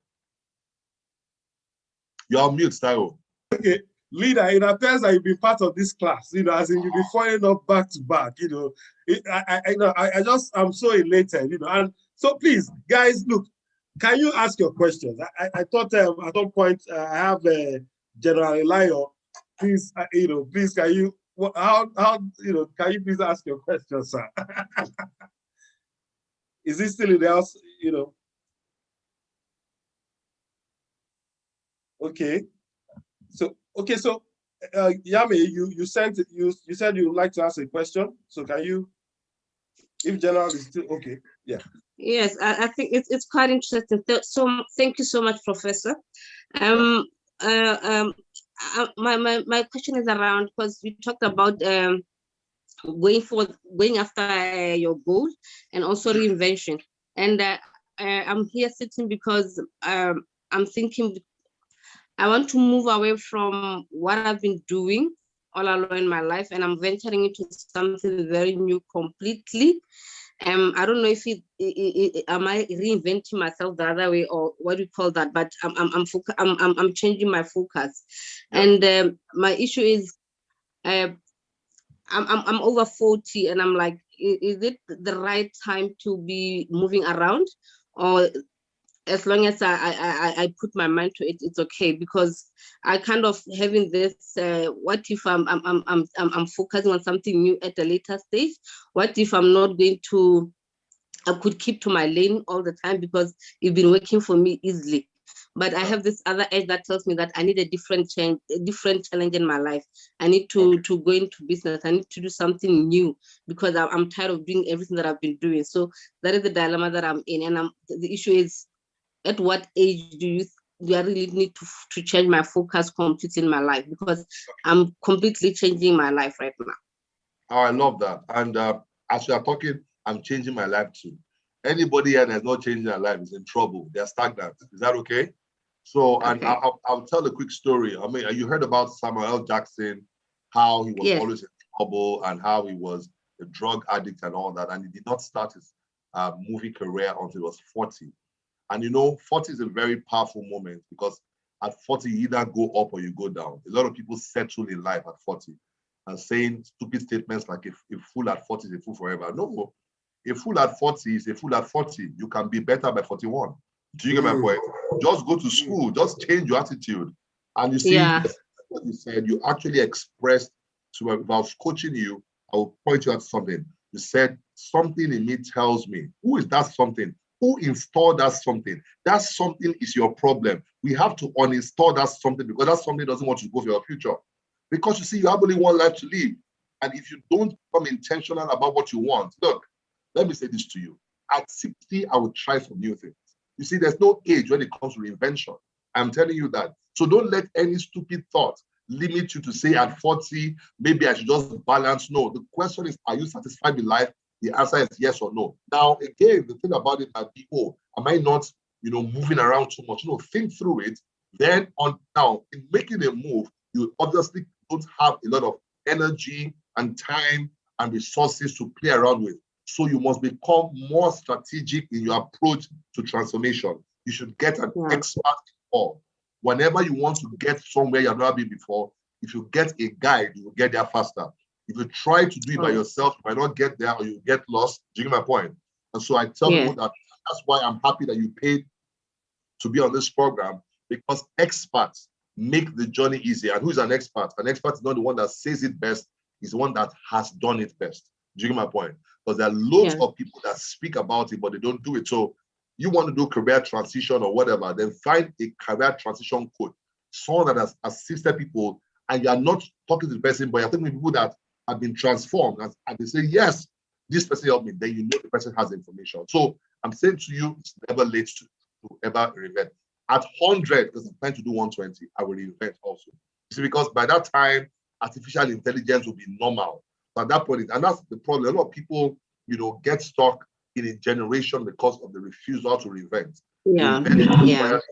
You're on mute, Taiwo. Okay, leader, it appears that you've been part of this class, as in you've been following up back to back, I'm so elated, and so please, guys, look, can you ask your questions? I thought at some point I have General Elayo. Please, please, can you can you please ask your questions, sir? Is this still in the house? Okay. So Yami, you said you would like to ask a question. So can you, if General is still okay, yeah. Yes, I think it's quite interesting. So thank you so much, Professor. My question is around, because we talked about going after your goal and also reinvention. And I'm here sitting because I'm thinking I want to move away from what I've been doing all along in my life, and I'm venturing into something very new completely. I don't know if am I reinventing myself the other way, or what do you call that? But I'm changing my focus, and my issue is, I'm over 40, and I'm like, is it the right time to be moving around, or as long as I put my mind to it, it's okay? Because I kind of having this, what if I'm focusing on something new at a later stage? What if I'm not going to, I could keep to my lane all the time because it's been working for me easily. But I have this other edge that tells me that I need a different change, a different challenge in my life. I need to go into business. I need to do something new because I'm tired of doing everything that I've been doing. So that is the dilemma that I'm in. And the issue is, at what age do I really need to change my focus completely in my life? Because I'm completely changing my life right now. Oh, I love that. And as we are talking, I'm changing my life too. Anybody here that's not changing their life is in trouble. They're stagnant. Is that okay? So, and okay. I'll tell a quick story. I mean, you heard about Samuel L. Jackson, how he was always in trouble and how he was a drug addict and all that. And he did not start his movie career until he was 40. And 40 is a very powerful moment because at 40, you either go up or you go down. A lot of people settle in life at 40 and saying stupid statements like, a fool at 40 is a fool forever. No, a fool at 40 is a fool at 40. You can be better by 41. Do you get my point? Just go to school, just change your attitude. And you see, what you said, you actually expressed, so if I was coaching you, I will point you at something. You said, something in me tells me. Who is that something? Who installed that something? That something is your problem. We have to uninstall that something because that something doesn't want you to go for your future. Because you see, you have only one life to live. And if you don't become intentional about what you want, look, let me say this to you. At 60, I would try some new things. You see, there's no age when it comes to reinvention. I'm telling you that. So don't let any stupid thought limit you to say at 40, maybe I should just balance. No, the question is, are you satisfied with life? The answer is yes or no. Now, again, the thing about it might be, am I not, moving around too much? Think through it. Then now, in making a move, you obviously don't have a lot of energy and time and resources to play around with. So you must become more strategic in your approach to transformation. You should get an expert involved. Whenever you want to get somewhere you've never been before, if you get a guide, you will get there faster. If you try to do it by yourself, you might not get there or you get lost. Do you get my point? And so I tell people that that's why I'm happy that you paid to be on this program, because experts make the journey easier. And who is an expert? An expert is not the one that says it best, he's the one that has done it best. Do you get my point? Because there are loads of people that speak about it, but they don't do it. So you want to do career transition or whatever, then find a career transition coach, someone that has assisted people, and you are not talking to the person, but you're talking to people that have been transformed, and they say, yes, this person helped me, then you know the person has information. So I'm saying to you, it's never late to ever reinvent. At 100, because I'm trying to do 120, I will reinvent also. You see, because by that time, artificial intelligence will be normal. So at that point, and that's the problem. A lot of people get stuck in a generation because of the refusal to reinvent. Yeah. Reinvention Yeah. requires,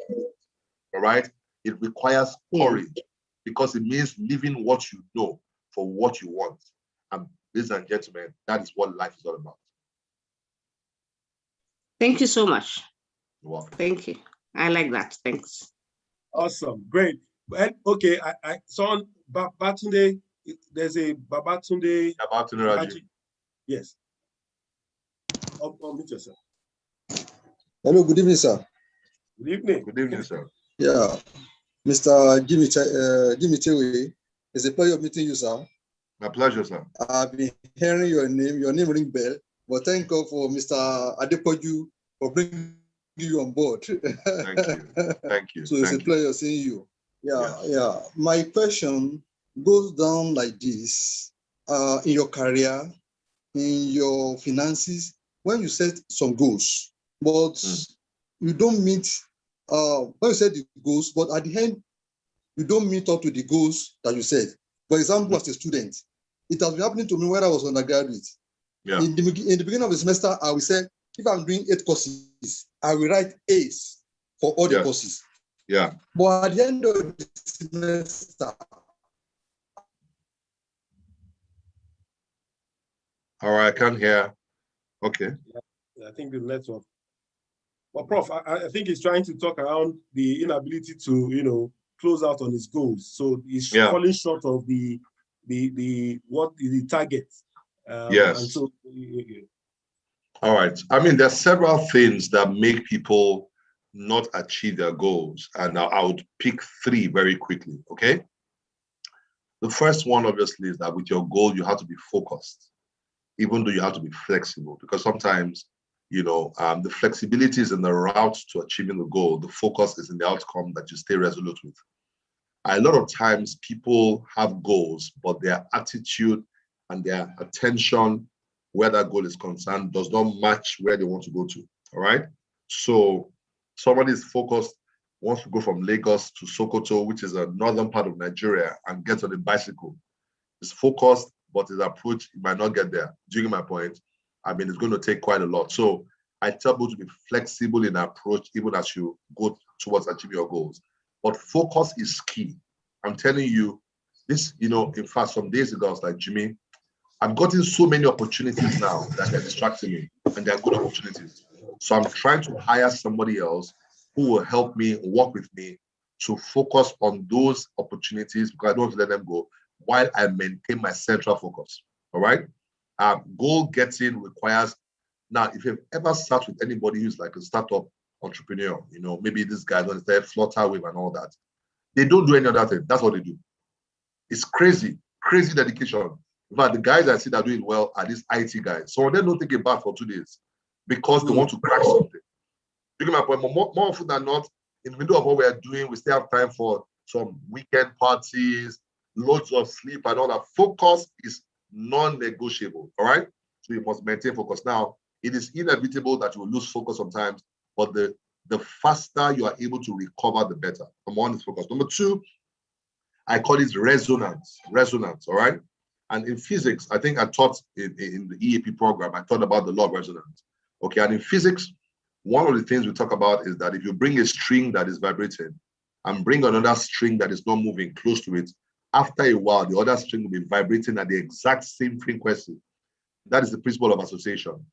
all right? It requires courage because it means leaving what you know for what you want. And ladies and gentlemen, that is what life is all about. Thank you so much. You're welcome. Thank you. I like that. Thanks. Awesome, great. Well, okay, I saw Babatunde. There's a Babatunde. Babatunde Raju. Yes. Meet yourself. Hello, good evening, sir. Good evening. Good evening, sir. Yeah, Mr. Jimmy Tewe, it's a pleasure meeting you, sir. My pleasure, sir. I've been hearing your name ring bell, but thank God for Mr. Adepoju for bringing you on board. Thank you. Thank you. So it's a pleasure seeing you. Yeah. My question goes down like this. In your career, in your finances, when you set some goals, but you don't meet, when you set the goals, but at the end, you don't meet up to the goals that you set. For example, as a student, it has been happening to me when I was undergraduate. Yeah. In the beginning of the semester, I will say, if I'm doing 8 courses, I will write A's for all the courses. Yeah. But at the end of the semester, all right, I can't hear. Okay. I think the network. Well, Prof, I think he's trying to talk around the inability to, close out on his goals. So he's falling short of the target. Yes. And so, all right. I mean, there's several things that make people not achieve their goals, and I would pick 3 very quickly. Okay. The first one, obviously, is that with your goal, you have to be focused, even though you have to be flexible, because sometimes, the flexibility is in the route to achieving the goal. The focus is in the outcome that you stay resolute with. A lot of times people have goals, but their attitude and their attention where that goal is concerned does not match where they want to go to. All right. So somebody is focused, wants to go from Lagos to Sokoto, which is a northern part of Nigeria, and gets on a bicycle. Is focused, but his approach, he might not get there. Do you get my point? I mean, it's going to take quite a lot. So I tell people to be flexible in approach, even as you go towards achieving your goals. But focus is key. I'm telling you this, in fact, some days ago, I was like, Jimmy, I've gotten so many opportunities now that they're distracting me, and they're good opportunities. So I'm trying to hire somebody else who will help me, work with me to focus on those opportunities, because I don't want to let them go while I maintain my central focus. All right. Goal getting requires, now, if you've ever sat with anybody who's like a startup entrepreneur, maybe this guy on the Flutter Wave and all that, they don't do any other thing. That's what they do. It's crazy dedication. In fact, the guys I see that are doing well are these IT guys. So they don't take a bath for 2 days because they want to crack something. You get my point? More often than not, in the middle of what we're doing, we still have time for some weekend parties, loads of sleep and all that. Focus is non-negotiable, all right? So you must maintain focus. Now, it is inevitable that you will lose focus sometimes, but the faster you are able to recover, the better. Number 1 is focus. Number 2, I call it resonance, all right? And in physics, I think I taught in the EAP program, I taught about the law of resonance. Okay, and in physics, one of the things we talk about is that if you bring a string that is vibrating and bring another string that is not moving close to it, after a while, the other string will be vibrating at the exact same frequency. That is the principle of association.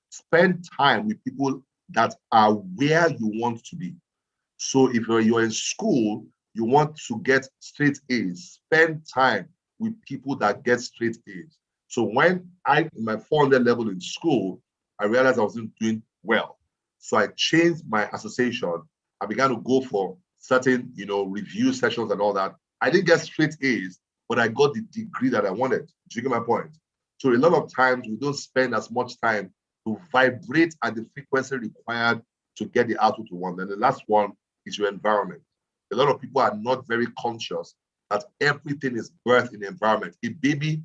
Spend time with people that are where you want to be. So if you're in school, you want to get straight A's, spend time with people that get straight A's. So when in my 400 level in school, I realized I wasn't doing well. So I changed my association. I began to go for certain, review sessions and all that. I didn't get straight A's, but I got the degree that I wanted. Do you get my point? So a lot of times we don't spend as much time to vibrate at the frequency required to get the output we want. And the last one is your environment. A lot of people are not very conscious that everything is birthed in the environment. A baby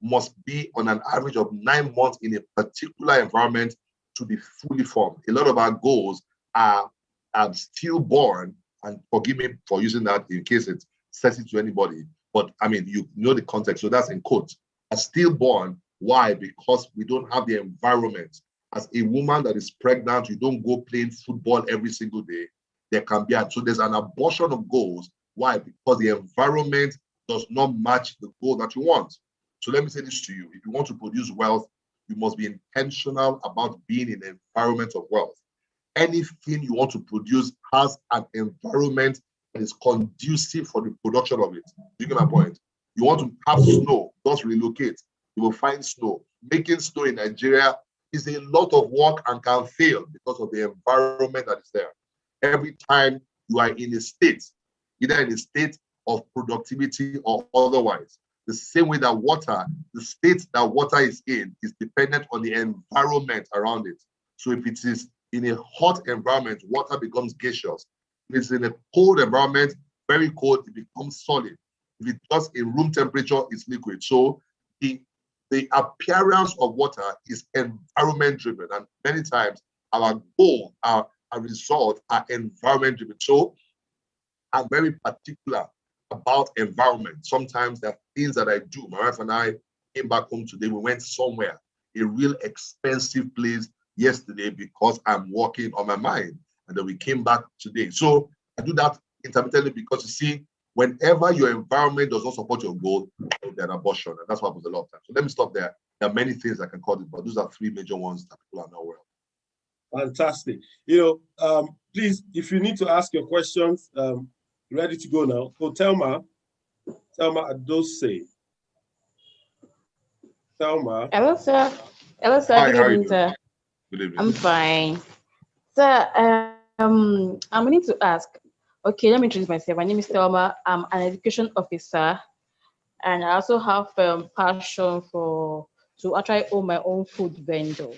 must be on an average of 9 months in a particular environment to be fully formed. A lot of our goals are stillborn, and forgive me for using that in case it's sensitive to anybody, but I mean, you know the context, so that's in quotes. Are stillborn Why? Because we don't have the environment. As a woman that is pregnant, you don't go playing football every single day. There can be, so there's an abortion of goals. Why? Because the environment does not match the goal that you want. So let me say this to you. If you want to produce wealth, you must be intentional about being in an environment of wealth. Anything you want to produce has an environment that is conducive for the production of it. You get my point? You want to have snow, just relocate. You will find snow. Making snow in Nigeria is a lot of work and can fail because of the environment that is there. Every time you are in a state, either in a state of productivity or otherwise, the same way that water, the state that water is in is dependent on the environment around it. So if it is in a hot environment, water becomes gaseous. If it's in a cold environment, very cold, it becomes solid. If it's just in room temperature, it's liquid. So the appearance of water is environment driven. And many times our goal, our result are environment driven. So I'm very particular about environment. Sometimes there are things that I do. My wife and I came back home today. We went somewhere, a real expensive place yesterday because I'm working on my mind. And then we came back today. So I do that intermittently because you see, whenever your environment does not support your goal, there's an abortion. And that's what happens a lot of times. So let me stop there. There are many things I can call it, but those are three major ones that people are not aware of. Fantastic. Please, if you need to ask your questions, ready to go now. So Thelma Adose. Thelma. Hello, sir. Hello, sir. Hi, Good how are you evening, doing? sir. Good evening. I'm fine. Sir, I'm need to ask. Okay, let me introduce myself. My name is Thelma. I'm an education officer, and I also have passion to actually own my own food vendor.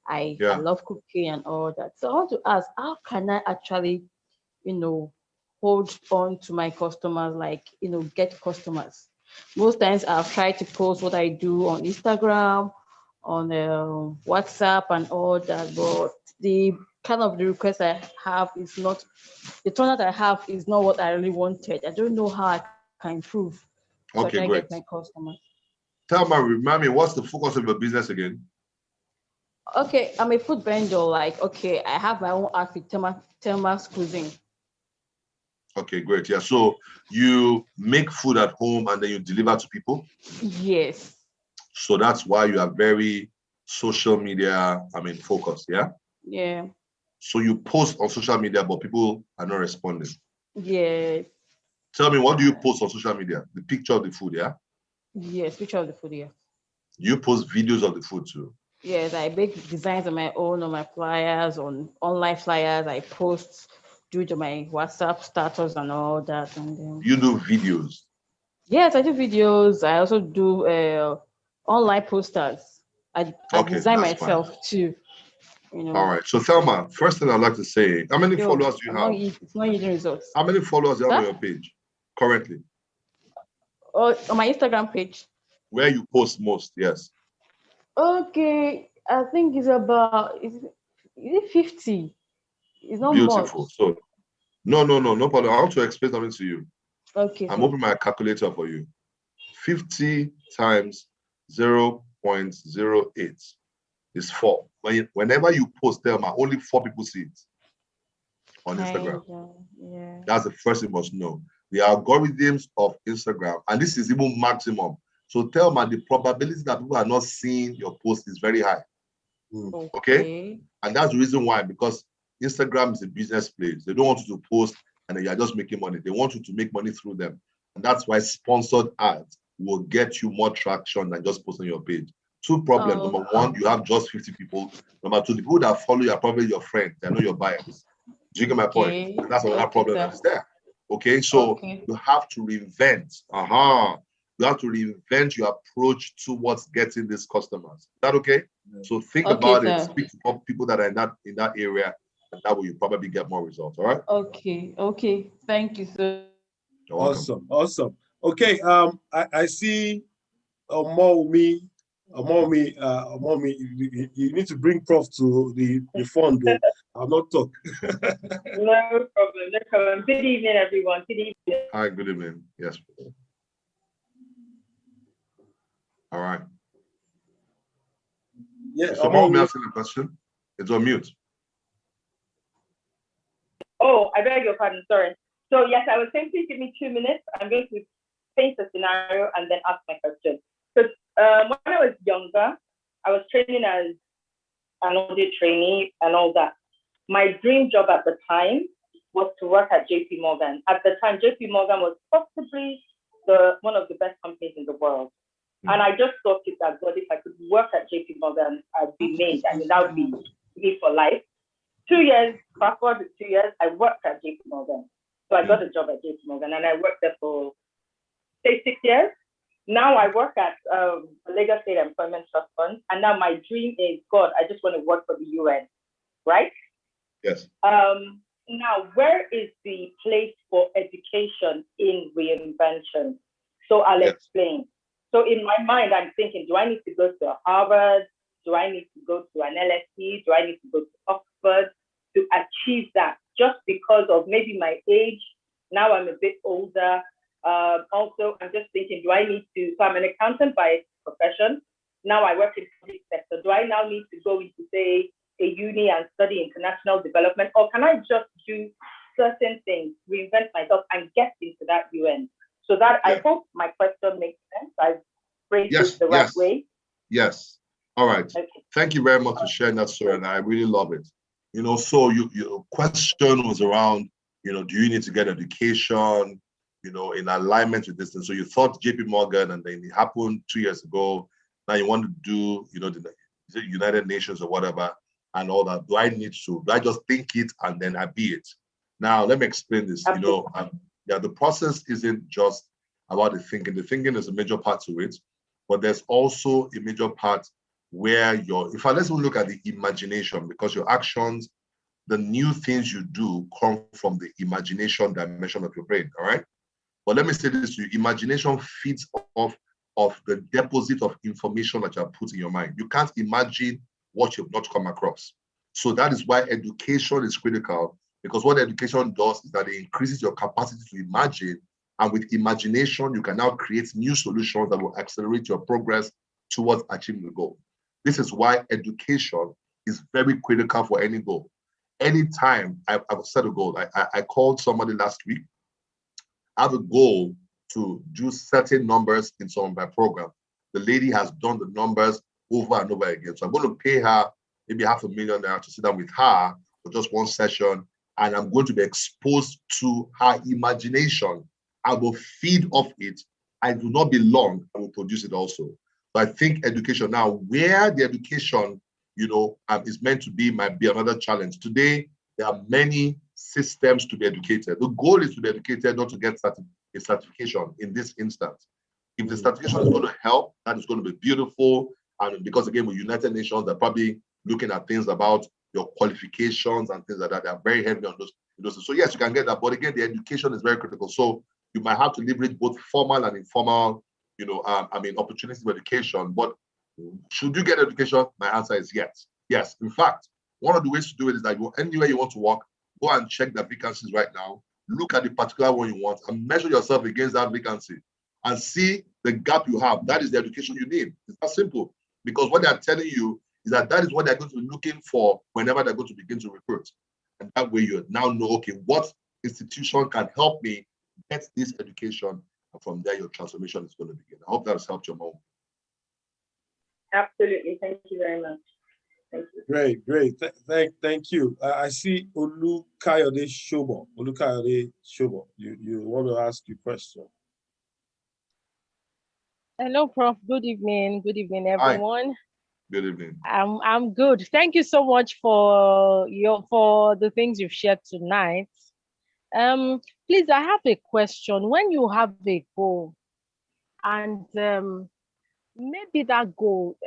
I love cooking and all that. So I want to ask, how can I actually, hold on to my customers, like, get customers? Most times I've tried to post what I do on Instagram, on WhatsApp and all that, but the kind of the request I have is not, the turnout I have is not what I really wanted. I don't know how I can improve so I can get my customers. Thelma, remind me, what's the focus of your business again? Okay, I'm a food vendor. Like, okay, I have my own outfit, Thelma's Cuisine. Okay, great. Yeah, so you make food at home and then you deliver to people? Yes. So that's why you are very social media, focused, yeah? Yeah. So you post on social media, but people are not responding. Yes. Tell me, what do you post on social media? The picture of the food, yeah? Yes, picture of the food, yeah. You post videos of the food too? Yes, I make designs on my own, on my flyers, on online flyers. I post due to my WhatsApp status and all that. And then, you do videos? Yes, I do videos. I also do online posters. I design myself fine. Too. All right. So Thelma, first thing I'd like to say, how many followers do you have? It's not yielding results. How many followers do you have on your page currently? Oh, on my Instagram page. Where you post most, yes. Okay, I think it's about, is it 50? It's not beautiful. Much. So no problem. I want to explain something to you. Okay. I'm opening my calculator for you. 50 times 0.08 is 4. Whenever you post Thelma, only 4 people see it on Instagram. Yeah. That's the first thing you must know. The algorithms of Instagram, and this is even maximum. So Thelma, the probability that people are not seeing your post is very high. Okay? And that's the reason why, because Instagram is a business place. They don't want you to post and then you're just making money. They want you to make money through them. And that's why sponsored ads will get you more traction than just posting your page. 2 problems. Number 1, you have just 50 people. Number 2, the people that follow you are probably your friends. They know your buyers. Do you get my point? And that's another problem that's there. Okay, so you have to reinvent. You have to reinvent your approach towards getting these customers. Is that okay? So think about it. Speak to people that are in that area, and that way you probably get more results. All right? Okay. Thank you, sir. You're welcome. Awesome. Okay. I see Omomi. You need to bring Prof to the fund. I'll not talk. No problem. Good evening, everyone. Good evening. Hi, good evening. Yes. All right. Yeah. Mr. Mo, may I ask you a question? It's on mute. Oh, I beg your pardon, sorry. So yes, I was saying, please give me 2 minutes. I'm going to paint a scenario and then ask my question. Because when I was younger, I was training as an audit trainee and all that. My dream job at the time was to work at JP Morgan. At the time, JP Morgan was possibly one of the best companies in the world. And I just thought that God, if I could work at JP Morgan, I'd be made. I mean, that would be me for life. 2 years, fast forward to 2 years, I worked at JP Morgan. So I got a job at JP Morgan and I worked there for, say, 6 years. Now I work at the Lagos State Employment Trust Fund. And now my dream is, God, I just want to work for the UN, right? Yes. Now, where is the place for education in reinvention? So I'll explain. So in my mind, I'm thinking, do I need to go to Harvard? Do I need to go to an LSE? Do I need to go to Oxford to achieve that? Just because of maybe my age. Now I'm a bit older. Also, I'm just thinking, do I need to, so I'm an accountant by profession. Now I work in the public sector. Do I now need to go into, say, a uni and study international development? Or can I just do certain things, reinvent myself and get into that UN? So that I hope my question makes sense. I've phrased it the right way. Yes. All right. Okay. Thank you very much for sharing that story, and I really love it. You know, so your question was around, you know, do you need to get education, you know, in alignment with this? And so you thought JP Morgan, and then it happened 2 years ago. Now you want to do, you know, the United Nations or whatever, and all that. Do I need to? Do I just think it and then I be it? Now let me explain this. You know, the process isn't just about the thinking. The thinking is a major part to it, but there's also a major part where let's look at the imagination, because your actions, the new things you do come from the imagination dimension of your brain, all right? But let me say this to you, imagination feeds off of the deposit of information that you have put in your mind. You can't imagine what you've not come across. So that is why education is critical, because what education does is that it increases your capacity to imagine, and with imagination, you can now create new solutions that will accelerate your progress towards achieving the goal. This is why education is very critical for any goal. Anytime I've set a goal, I called somebody last week. I have a goal to do certain numbers in some of my program. The lady has done the numbers over and over again. So I'm going to pay her maybe $500,000 to sit down with her for just one session. And I'm going to be exposed to her imagination. I will feed off it. I will not be long. I will produce it also. So I think education now, where the education, you know, is meant to be, might be another challenge. Today, there are many systems to be educated. The goal is to be educated, not to get a certification in this instance. If the certification is going to help, that is going to be beautiful. And because again, with United Nations, they're probably looking at things about your qualifications and things like that. They're very heavy on those. So yes, you can get that. But again, the education is very critical. So you might have to leverage both formal and informal, you know, opportunities for education. But should you get education? My answer is yes. Yes. In fact, one of the ways to do it is that anywhere you want to work, go and check the vacancies right now. Look at the particular one you want and measure yourself against that vacancy and see the gap you have. That is the education you need. It's that simple. Because what they're telling you is that is what they're going to be looking for whenever they're going to begin to recruit. And that way you now know, okay, what institution can help me get this education? And from there, your transformation is going to begin. I hope that has helped your mom. Absolutely. Thank you very much. Thank you. Great. Thank you. I see Olukayode Shobo. Olukayode Shobo, you want to ask your question? Hello, Prof. Good evening. Good evening, everyone. Hi. Good evening. I'm good. Thank you so much for the things you've shared tonight. Please, I have a question. When you have a goal, and maybe that goal,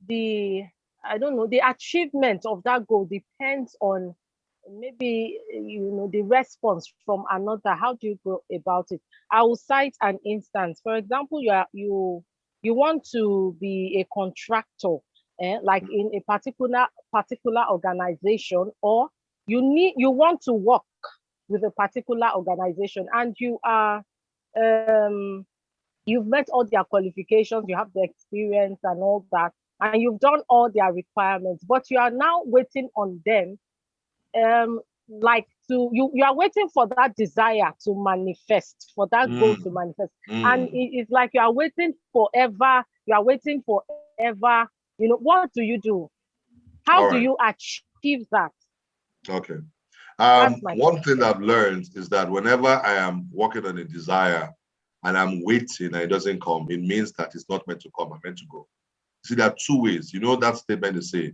the achievement of that goal depends on maybe the response from another. How do you go about it? I will cite an instance. For example, you want to be a contractor, like in a particular organization, or you want to work with a particular organization, and you are you've met all their qualifications, you have the experience and all that, and you've done all their requirements, but you are now waiting on them, like you are waiting for that desire to manifest, for that goal to manifest. And it's like you are waiting forever. You are waiting forever. What do you do? How do you achieve that? Okay. That's my one question. thing I've learned is that whenever I am working on a desire and I'm waiting and it doesn't come, it means that it's not meant to come, I'm meant to go. See, there are two ways. You know that statement they say,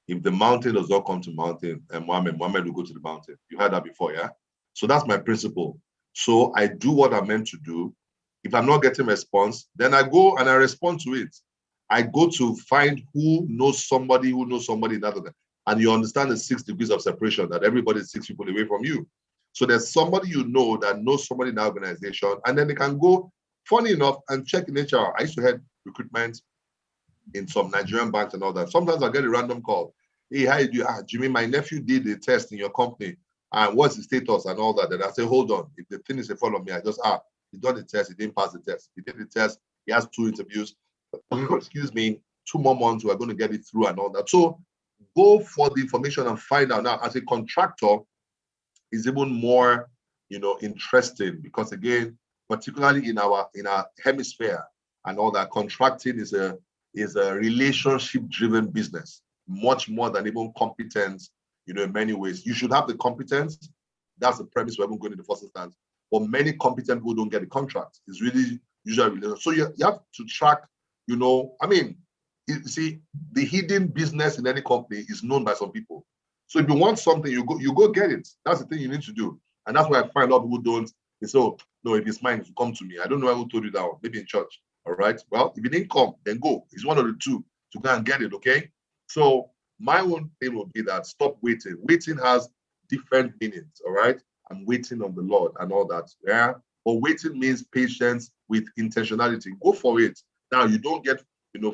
if the mountain does not come to mountain, and Muhammad will go to the mountain. You heard that before, yeah? So that's my principle. So I do what I'm meant to do. If I'm not getting response, then I go and I respond to it. I go to find who knows somebody that. And you understand the 6 degrees of separation, that everybody is 6 people away from you. So there's somebody you know that knows somebody in the organization, and then they can go, funny enough, and check in HR. I used to head recruitment in some Nigerian banks and all that. Sometimes I get a random call. Hey, how you do? Jimmy, my nephew did a test in your company, and what's the status and all that. And I say, hold on. If the thing is in front of me, I just, he done the test, he didn't pass the test. He did the test, he has 2 interviews. Excuse me, 2 more months, we're going to get it through and all that. So go for the information and find out. Now, as a contractor, is even more, interesting, because again, particularly in our hemisphere and all that, contracting is a relationship-driven business, much more than even competence. In many ways, you should have the competence. That's the premise we're even going in the first instance. But many competent people don't get the contract. It's really usually so you have to track. You see, the hidden business in any company is known by some people. So if you want something, you go get it. That's the thing you need to do. And that's why I find a lot of people don't. They say, oh, no, if it's mine, come to me. I don't know who told you that one. Maybe in church. All right. Well, if it didn't come, then go. It's one of the two to go and get it. Okay. So my own thing would be that stop waiting. Waiting has different meanings. All right. I'm waiting on the Lord and all that. Yeah. But waiting means patience with intentionality. Go for it. Now you don't get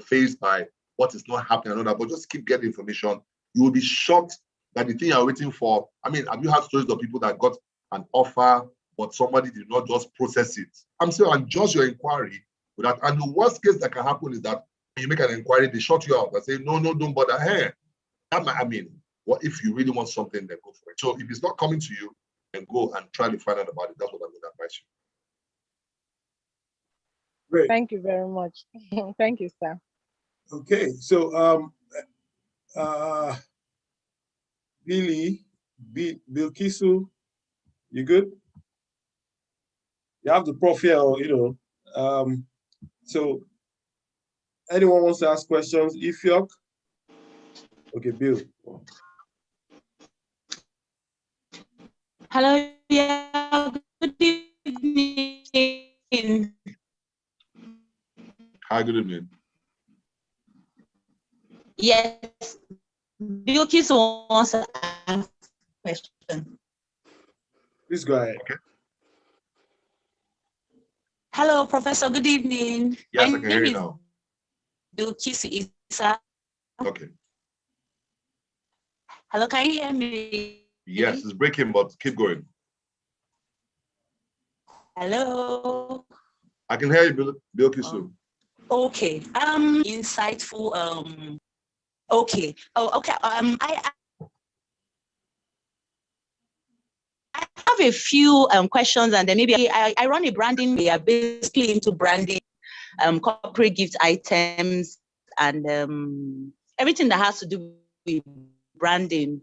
faced by what is not happening and all that, but just keep getting information. You will be shocked that the thing you're waiting for. I mean, have you had stories of people that got an offer, but somebody did not just process it? I'm saying, and just your inquiry with that. And the worst case that can happen is that when you make an inquiry, they shut you out. They say, no, don't bother. Hey, what if you really want something, then go for it. So if it's not coming to you, then go and try to find out about it. That's what I'm going to advise you. Great. Thank you very much. Thank you, sir. Okay, so Bilkisu, you good? You have the prof here, so anyone wants to ask questions? Ifyok? Okay, Bill. Hello, yeah, good evening. Hi, good evening. Yes, Bilkis wants to ask a question. Please go ahead. Okay. Hello, Professor. Good evening. Yes, I can hear you now. Bilkis Isa. Okay. Hello, can you hear me? Yes, it's breaking, but keep going. Hello. I can hear you, Bilkisu. Okay. Insightful. Okay. Oh, okay. I have a few questions, and then maybe I run a branding. We are basically into branding, corporate gift items, and everything that has to do with branding.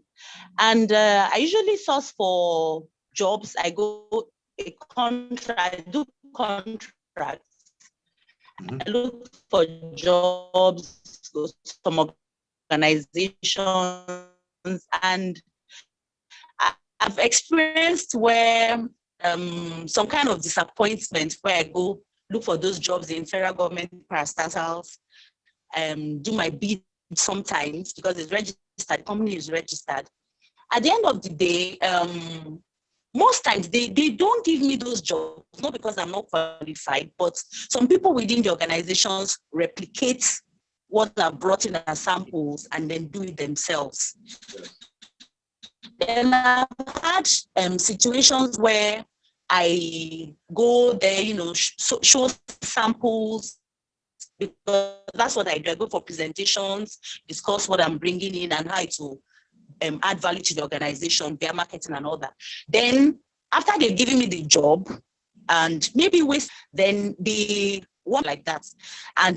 And I usually source for jobs. I go a contract. I do contracts. I look for jobs, some organizations, and I've experienced where some kind of disappointment where I go look for those jobs in federal government parastatals, do my bid sometimes because it's registered, the company is registered. At the end of the day, most times they don't give me those jobs, not because I'm not qualified, but some people within the organizations replicate what I've brought in as samples and then do it themselves. Then I've had situations where I go there, show samples, because that's what I do. I go for presentations, discuss what I'm bringing in and how to add value to the organization, their marketing and all that. Then after they've given me the job and maybe then the one like that. And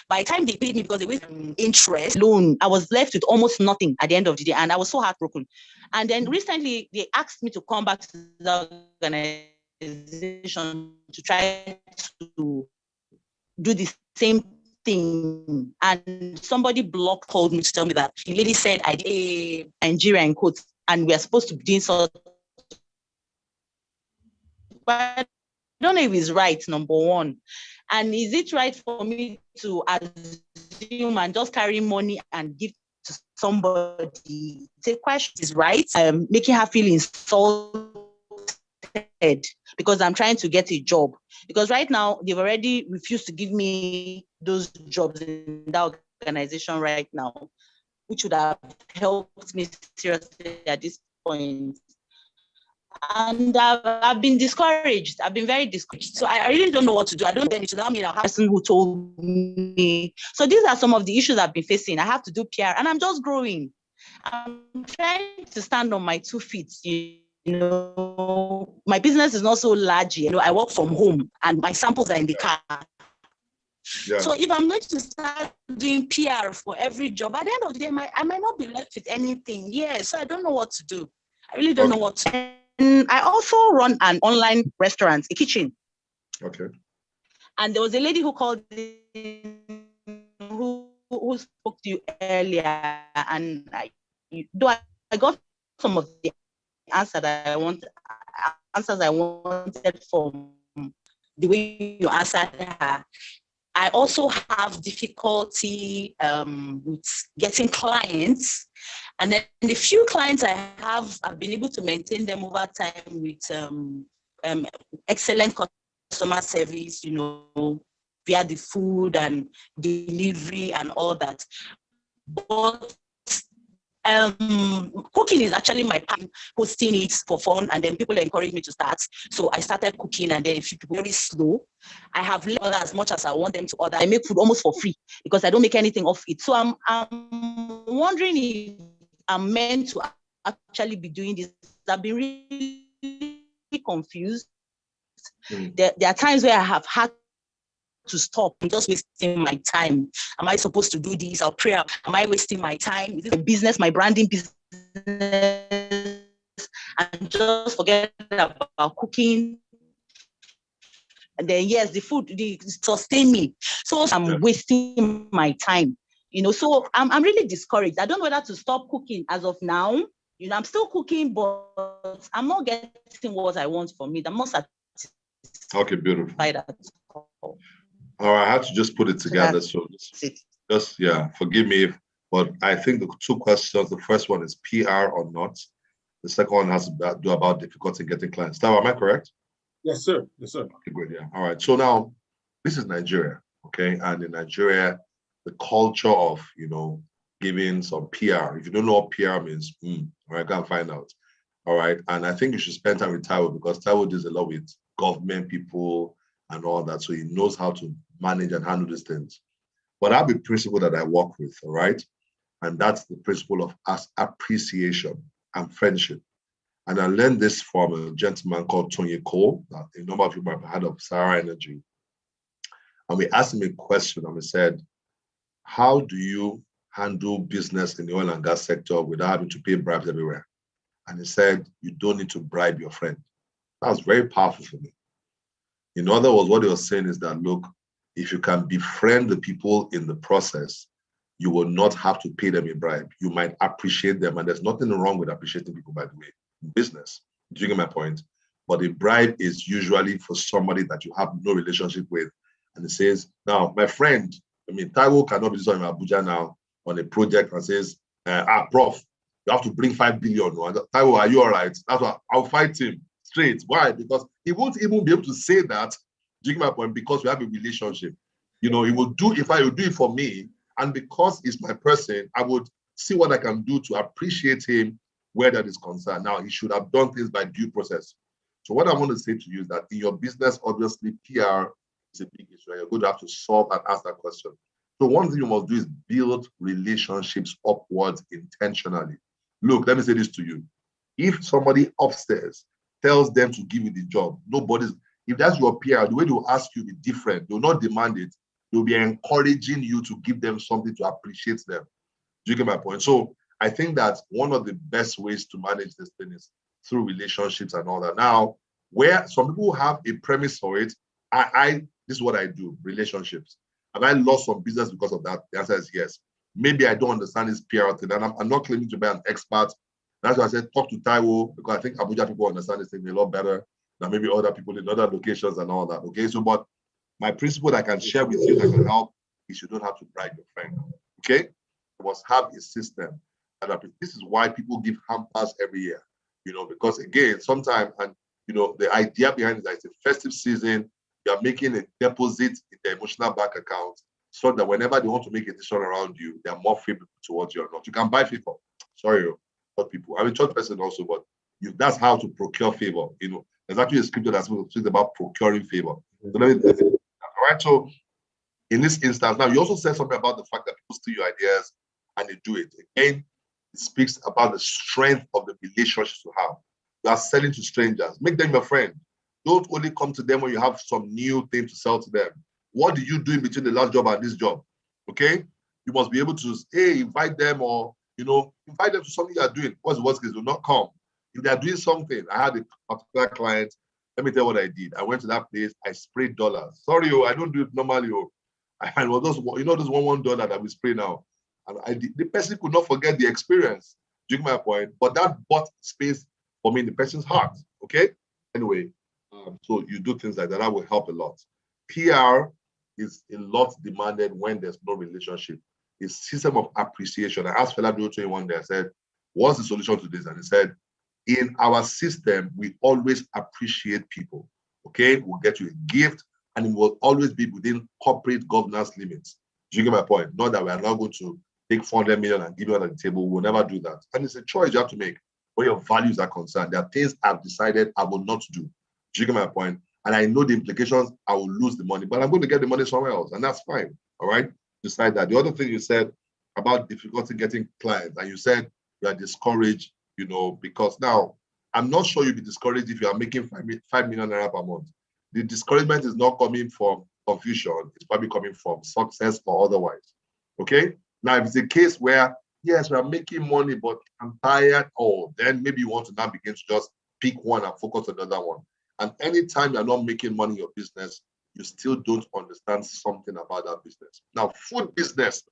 by the time they paid me, because they with interest loan, I was left with almost nothing at the end of the day. And I was so heartbroken. And then recently they asked me to come back to the organization to try to do the same thing. And somebody called me to tell me that the lady said I did a Nigeria in quotes, and we are supposed to be doing so. But I don't know if it's right, number one. And is it right for me to assume and just carry money and give to somebody? The question is right. Making her feel insulted because I'm trying to get a job. Because right now, they've already refused to give me those jobs in that organization right now, which would have helped me seriously at this point. And I've been discouraged. I've been very discouraged. So I really don't know what to do. I don't need to tell me a person who told me. So these are some of the issues I've been facing. I have to do PR and I'm just growing. I'm trying to stand on my 2 feet. You know, my business is not so large. You know, I work from home and my samples are in the car. Yeah. So if I'm going to start doing PR for every job, at the end of the day, I might not be left with anything. Yeah, so I don't know what to do. I really don't know what to do. And I also run an online restaurant, a kitchen. Okay. And there was a lady who called in, who spoke to you earlier, and I got some of the answers I wanted from the way you answered her. I also have difficulty with getting clients. And then the few clients I have, I've been able to maintain them over time with excellent customer service, you know, via the food and delivery and all that. But cooking is actually my passion, hosting it for fun, and then people encourage me to start. So I started cooking, and then a few people very slow. I have learned as much as I want them to order. I make food almost for free because I don't make anything off it. So I'm wondering if I'm meant to actually be doing this. I've been really confused. There are times where I have had to stop. I'm just wasting my time. Am I supposed to do this? I'll pray. Am I wasting my time? Is it a business, my branding business? And just forget about cooking. And then yes, the food, they sustain me. So I'm wasting my time. You know, so I'm really discouraged. I don't know whether to stop cooking as of now. You know, I'm still cooking, but I'm not getting what I want from it. I'm not satisfied. Okay, beautiful. At all. All right, I had to just put it together. So just forgive me, but I think the 2 questions, the first one is PR or not. The second one has to do about difficulty in getting clients. Now, am I correct? Yes, sir. Yes, sir. Okay, great. Yeah. All right. So now this is Nigeria, okay? And in Nigeria, the culture of, you know, giving some PR. If you don't know what PR means, all right, go and find out. All right. And I think you should spend time with Taiwo because Taiwo does a lot with government people and all that. So he knows how to manage and handle these things. But I have a principle that I work with, all right? And that's the principle of appreciation and friendship. And I learned this from a gentleman called Tony Cole. A number of people have heard of Sahara Energy. And we asked him a question and we said, how do you handle business in the oil and gas sector without having to pay bribes everywhere? And he said, you don't need to bribe your friend. That was very powerful for me. In other words, what he was saying is that, look, if you can befriend the people in the process, you will not have to pay them a bribe. You might appreciate them. And there's nothing wrong with appreciating people, by the way, in business. Do you get my point? But a bribe is usually for somebody that you have no relationship with. And it says, now, my friend, Taiwo cannot be in Abuja now on a project and says, prof, you have to bring 5 billion. Taiwo, are you all right? That's why I'll fight him straight. Why? Because he won't even be able to say that, do you get my point? Because we have a relationship. You know, he will do, if I will do it for me, and because he's my person, I would see what I can do to appreciate him where that is concerned. Now, he should have done things by due process. So what I want to say to you is that in your business, obviously, PR It's a big issue. You're going to have to solve and ask that question. So one thing you must do is build relationships upwards intentionally. Look, let me say this to you. If somebody upstairs tells them to give you the job, if that's your peer, the way they will ask you will be different. They will not demand it. They will be encouraging you to give them something to appreciate them. Do you get my point? So I think that one of the best ways to manage this thing is through relationships and all that. Now, where some people have a premise for it, this is what I do, relationships. Have I lost some business because of that? The answer is yes. Maybe I don't understand this PR thing, and I'm not claiming to be an expert. That's why I said talk to Taiwo, because I think Abuja people understand this thing a lot better than maybe other people in other locations and all that. Okay, so but my principle that I can share with you that can help is you don't have to bribe your friend. Okay, you must have a system, and this is why people give hampers every year. Because again, sometimes the idea behind it is that it's a festive season. You are making a deposit in the emotional bank account so that whenever they want to make a decision around you, they are more favorable towards you or not. You can buy favor. Sorry, not people. I'm a church person also, but that's how to procure favor. There's actually a scripture that's about procuring favor. So all right. So in this instance, now you also said something about the fact that people steal your ideas and they do it. Again, it speaks about the strength of the relationships you have. You are selling to strangers. Make them your friend. Don't only come to them when you have some new thing to sell to them. What did you do in between the last job and this job? Okay? You must be able to, invite them or, invite them to something you are doing. What's the worst case? Do not come. If they are doing something, I had a particular client. Let me tell you what I did. I went to that place. I sprayed dollars. Sorry, I don't do it normally. I was those, those $1 that we spray now. And the person could not forget the experience. Do you get my point? But that bought space for me in the person's heart. Okay? Anyway. So you do things like that. That will help a lot. PR is a lot demanded when there's no relationship. It's system of appreciation. I asked Fela Duotoye one day, I said, what's the solution to this? And he said, in our system, we always appreciate people. Okay? We'll get you a gift and it will always be within corporate governance limits. Do you get my point? Not that we are not going to take 400 million and give you at the table. We'll never do that. And it's a choice you have to make where your values are concerned. There are things I've decided I will not do. Do you get my point? And I know the implications, I will lose the money, but I'm going to get the money somewhere else, and that's fine. All right? Decide that. The other thing you said about difficulty getting clients, and you said you are discouraged, because now I'm not sure you'll be discouraged if you are making 5 million naira per month. The discouragement is not coming from confusion, it's probably coming from success or otherwise. Okay? Now, if it's a case where, yes, we are making money, but I'm tired, then maybe you want to now begin to just pick one and focus on the other one. And anytime you're not making money in your business, you still don't understand something about that business. Now, food business,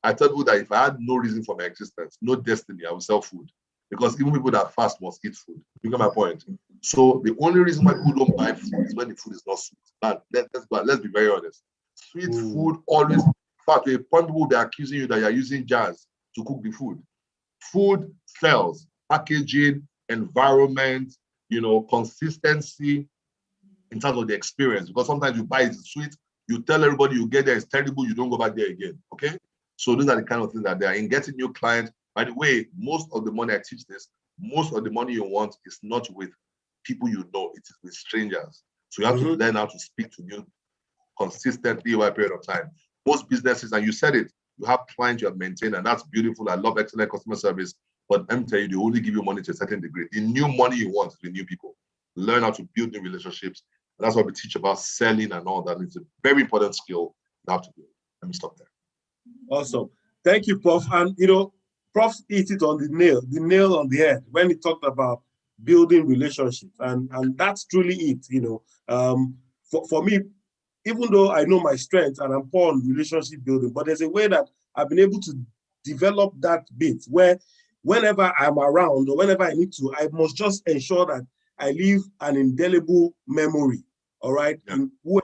I tell you that if I had no reason for my existence, no destiny, I would sell food. Because even people that fast must eat food. You get my point? So the only reason why people don't buy food is when the food is not sweet. But let's be very honest. Sweet food always, in fact, to a point people will be accusing you that you're using jazz to cook the food. Food sells, packaging, environment, consistency in terms of the experience. Because sometimes you buy it sweet, you tell everybody you get there, it's terrible, you don't go back there again. Okay? So those are the kind of things that they are in getting new clients. By the way, most of the money I teach this, most of the money you want is not with people you know, it is with strangers. So you have to learn how to speak to you consistently over a period of time. Most businesses, and you said it, you have clients you have maintained, and that's beautiful. I love excellent customer service. But let me tell you, they only give you money to a certain degree. The new money you want is the new people. Learn how to build new relationships. And that's what we teach about selling and all that. It's a very important skill you have to do. Let me stop there. Awesome. Thank you, Prof. And, Prof hit it on the nail on the head when he talked about building relationships. And that's truly it, For me, even though I know my strengths and I'm poor on relationship building, but there's a way that I've been able to develop that bit where whenever I'm around or whenever I need to, I must just ensure that I leave an indelible memory, all right, in whoever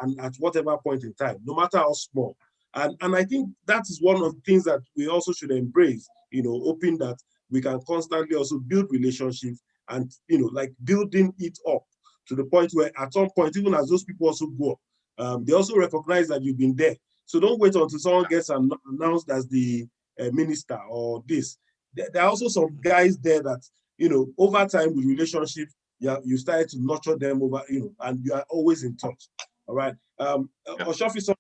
and at whatever point in time, no matter how small. And I think that is one of the things that we also should embrace, hoping that we can constantly also build relationships and, like building it up to the point where at some point, even as those people also go up, they also recognize that you've been there. So don't wait until someone gets announced as the minister or this. There are also some guys there that, over time with relationships, you started to nurture them over, and you are always in touch. All right. Oshofiso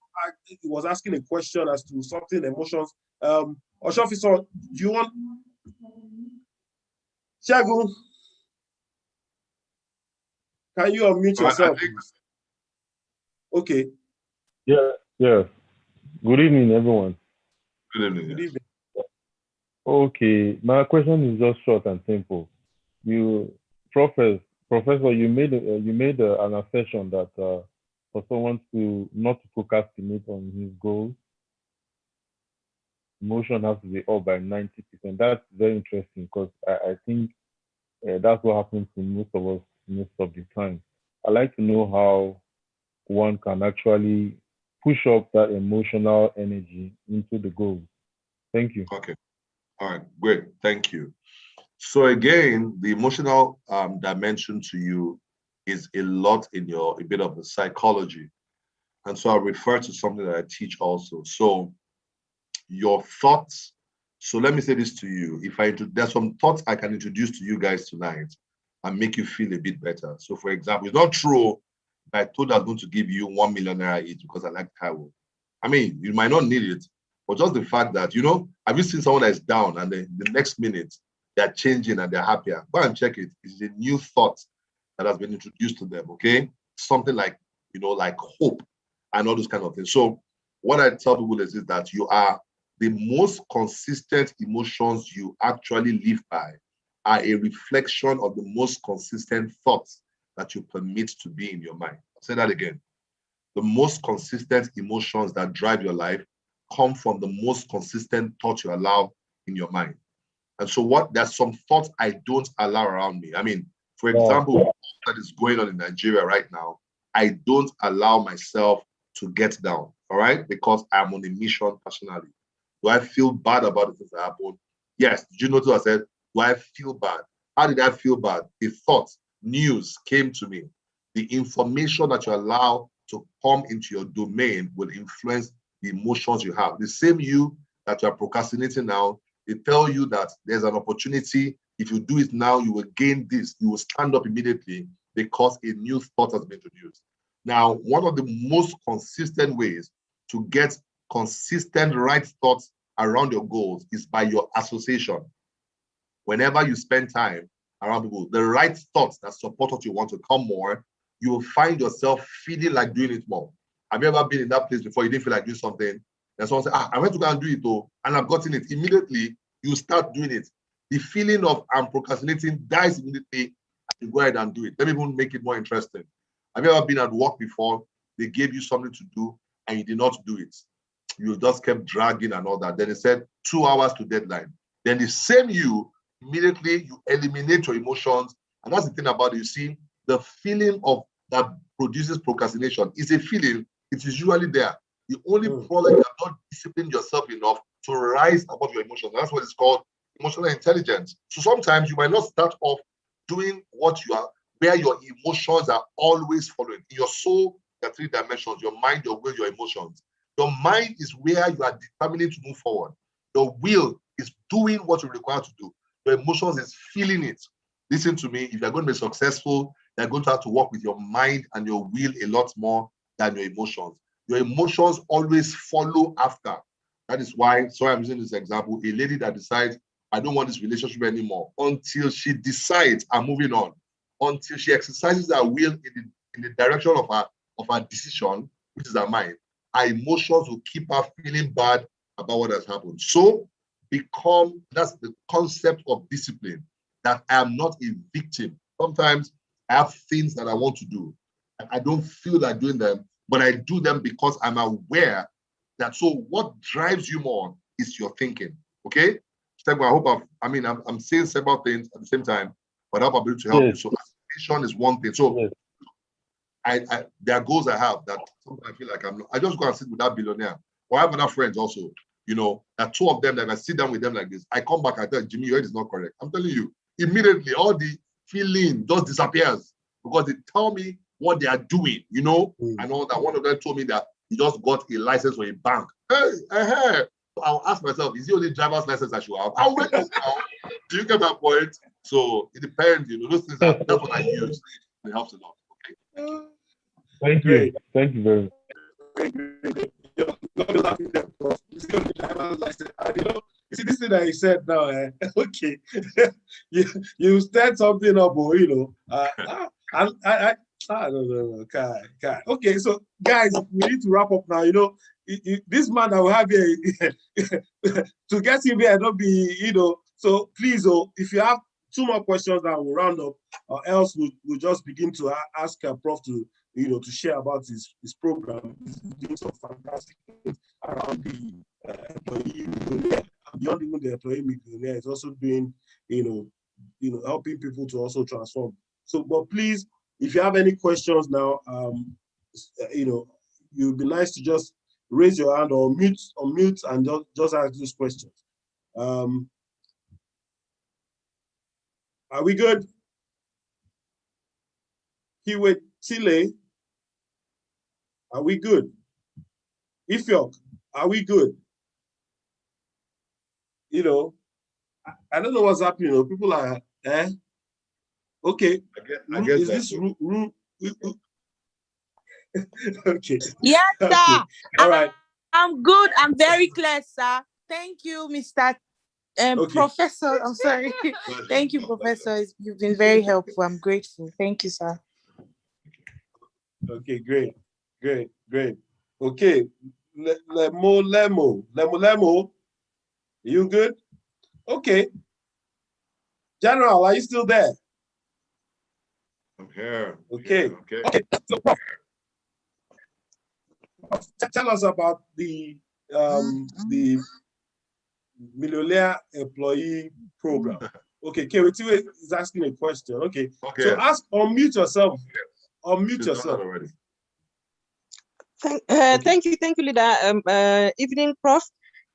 was asking a question as to something emotions. Oshofiso, do you want? Shagun, can you unmute yourself? Okay. Yeah, yeah. Good evening, everyone. Good evening. Good evening. Okay, my question is just short and simple. Professor, you made an assertion that for someone to not to procrastinate on his goals, emotion has to be up by 90%. That's very interesting because I think that's what happens to most of us most of the time. I'd like to know how one can actually push up that emotional energy into the goal. Thank you. Okay. All right. Great. Thank you. So again, the emotional dimension to you is a lot in a bit of the psychology. And so I refer to something that I teach also. So your thoughts. So let me say this to you. There's some thoughts I can introduce to you guys tonight and make you feel a bit better. So for example, it's not true I told I was going to give you 1 million naira each because I like Taiwo. I mean, you might not need it, but just the fact that, have you seen someone that is down and the next minute they're changing and they're happier? Go and check it. It's a new thought that has been introduced to them, okay? Something like, like hope and all those kind of things. So what I tell people is that you are the most consistent emotions you actually live by are a reflection of the most consistent thoughts that you permit to be in your mind. I'll say that again. The most consistent emotions that drive your life come from the most consistent thoughts you allow in your mind. And so there's some thoughts I don't allow around me. I mean, for example, that is going on in Nigeria right now, I don't allow myself to get down, all right? Because I'm on a mission personally. Do I feel bad about the things that happened? Yes. Did you notice I said, do I feel bad? How did I feel bad? The thoughts, news came to me. The information that you allow to come into your domain will influence the emotions you have. The same you that you are procrastinating now, they tell you that there's an opportunity. If you do it now, you will gain this. You will stand up immediately because a new thought has been introduced. Now, one of the most consistent ways to get consistent right thoughts around your goals is by your association. Whenever you spend time around people, the right thoughts that support what you want to come more, you will find yourself feeling like doing it more. Have you ever been in that place before you didn't feel like doing something? And someone said, I went to go and do it though, and I've gotten it. Immediately, you start doing it. The feeling of I'm procrastinating dies immediately, and you go ahead and do it. Let me even make it more interesting. Have you ever been at work before? They gave you something to do, and you did not do it. You just kept dragging and all that. Then they said 2 hours to deadline. Then the same you, immediately you eliminate your emotions. And that's the thing about it. You see, the feeling of that produces procrastination is a feeling. It is usually there. The only problem is you have not disciplined yourself enough to rise above your emotions. That's what it's called emotional intelligence. So sometimes you might not start off doing what you are, where your emotions are always following. In your soul, there are 3 dimensions: your mind, your will, your emotions. Your mind is where you are determining to move forward. Your will is doing what you're required to do. Your emotions is feeling it. Listen to me, if you're going to be successful, you're going to have to work with your mind and your will a lot more than your emotions. Your emotions always follow after. That is why, sorry, I'm using this example, a lady that decides, I don't want this relationship anymore, until she decides I'm moving on, until she exercises her will in the direction of her decision, which is her mind, her emotions will keep her feeling bad about what has happened. So that's the concept of discipline, that I am not a victim. Sometimes I have things that I want to do. I don't feel like doing them, but I do them because I'm aware that, so what drives you more is your thinking, okay? Step, I hope I'm saying several things at the same time, but I hope I'll be able to help you. So association is one thing. So there are goals I have that sometimes I feel like I just go and sit with that billionaire. Or I have other friends also, that 2 of them, that I sit down with them like this, I come back, I tell Jimmy, your head is not correct. I'm telling you, immediately all the feeling just disappears because they tell me what they are doing, and all that. One of them told me that he just got a license for a bank. Hey. So I'll ask myself, is the only driver's license I should have? I'll wait now. Do you get my point? So it depends, those things that's what I use. It helps a lot. Okay. Thank you. Thank you very much. Great, great, great. Not be laughing there, Prof. You see, you see this thing that he said now, okay. you stirred something up, no. Kai. Okay, so guys, we need to wrap up now. This man that we have here, to get him here, don't be, so please, if you have 2 more questions that will round up, or else we'll just begin to ask Prof to, to share about his program. He's doing some fantastic things around the employee millionaire. Beyond even the employee millionaire, he's also doing, helping people to also transform. So, but please, if you have any questions now, you'd be nice to just raise your hand or unmute and just ask these questions. Are we good? Kiwe Chile, are we good? Ifyok, are we good? I don't know what's happening. People are, okay. I guess is this room? Okay. Yes, sir. Okay. All right. I'm good. I'm very clear, sir. Thank you, Mr. Okay. Professor. I'm sorry. Thank you, Professor. You've been very helpful. I'm grateful. Thank you, sir. Okay, great. Okay. Lemo. You good? Okay. General, are you still there? I'm here. Okay. Yeah, okay. So, tell us about the Millionaire Employee Program. Okay, Kewetiwe is asking a question. Okay. So unmute yourself. Unmute yourself already. Thank you, leader. Evening, Prof.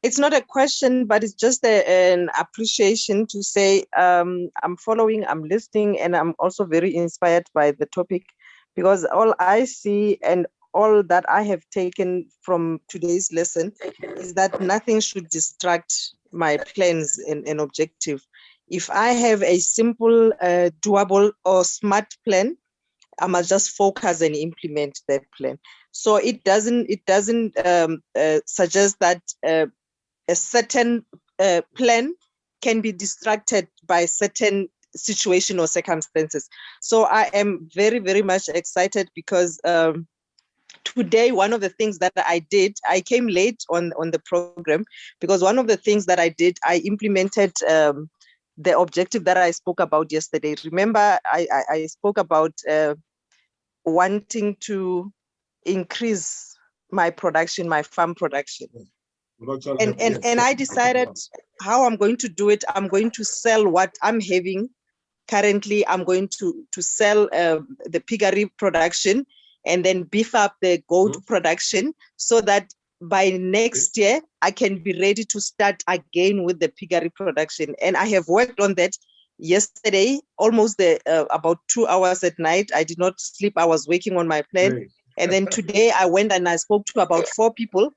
It's not a question, but it's just an appreciation to say I'm following, I'm listening, and I'm also very inspired by the topic, because all I see and all that I have taken from today's lesson is that nothing should distract my plans and objective. If I have a simple, doable or smart plan, I must just focus and implement that plan. So it doesn't suggest that a certain plan can be distracted by certain situation or circumstances. So I am very, very much excited because today, one of the things that I did, I came late on the program, because one of the things that I did, I implemented the objective that I spoke about yesterday. Remember, I spoke about wanting to increase my production, my farm production. And I decided how I'm going to do it. I'm going to sell what I'm having currently. I'm going to sell the piggery production and then beef up the goat production, so that by next year I can be ready to start again with the piggery production. And I have worked on that yesterday, almost about 2 hours at night. I did not sleep. I was working on my plan. Great. And then today I went and I spoke to about 4 people.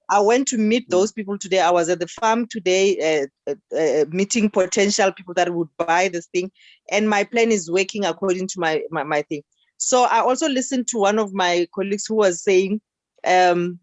I went to meet those people today. I was at the farm today, meeting potential people that would buy this thing. And my plan is working according to my thing. So I also listened to one of my colleagues who was saying, I'm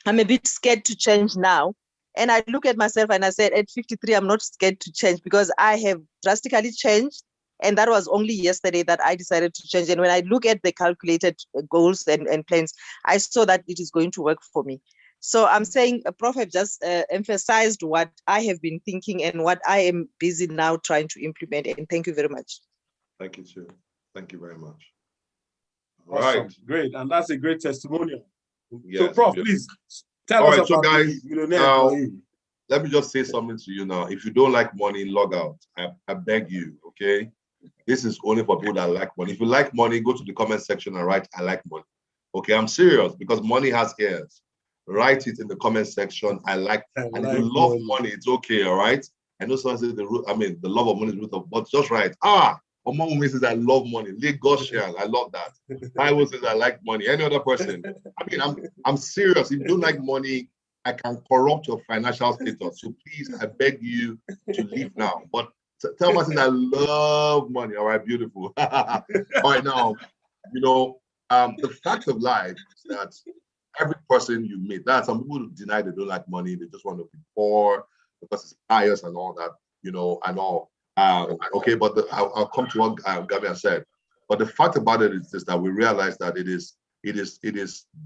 a bit scared to change now. And I look at myself and I said, at 53, I'm not scared to change, because I have drastically changed. And that was only yesterday that I decided to change. And when I look at the calculated goals and plans, I saw that it is going to work for me. So I'm saying, Prof have just emphasized what I have been thinking and what I am busy now trying to implement. And thank you very much. Thank you, too. Thank you very much. Awesome. Right. Great. And that's a great testimonial. Yes, so, Prof, please tell us about the millionaire employee. Let me just say something to you now. If you don't like money, log out. I beg you, okay? This is only for people that like money. If you like money, go to the comment section and write, I like money. Okay, I'm serious, because money has ears. Write it in the comment section. I like, and if you love money, it's okay, all right? I know someone says the love of money is the root of, but just write, Among women says I love money. Lagosian, I love that. Bible says I like money. Any other person? I mean, I'm serious. If you don't like money, I can corrupt your financial status. So please, I beg you to leave now. But tell my I love money. All right, beautiful. All right, now, the fact of life is that Every person you meet, there are some people who deny they don't like money, they just want to be poor because it's pious and all that, and all. Okay, but I'll come to what Gavin said. But the fact about it is that we realize that it is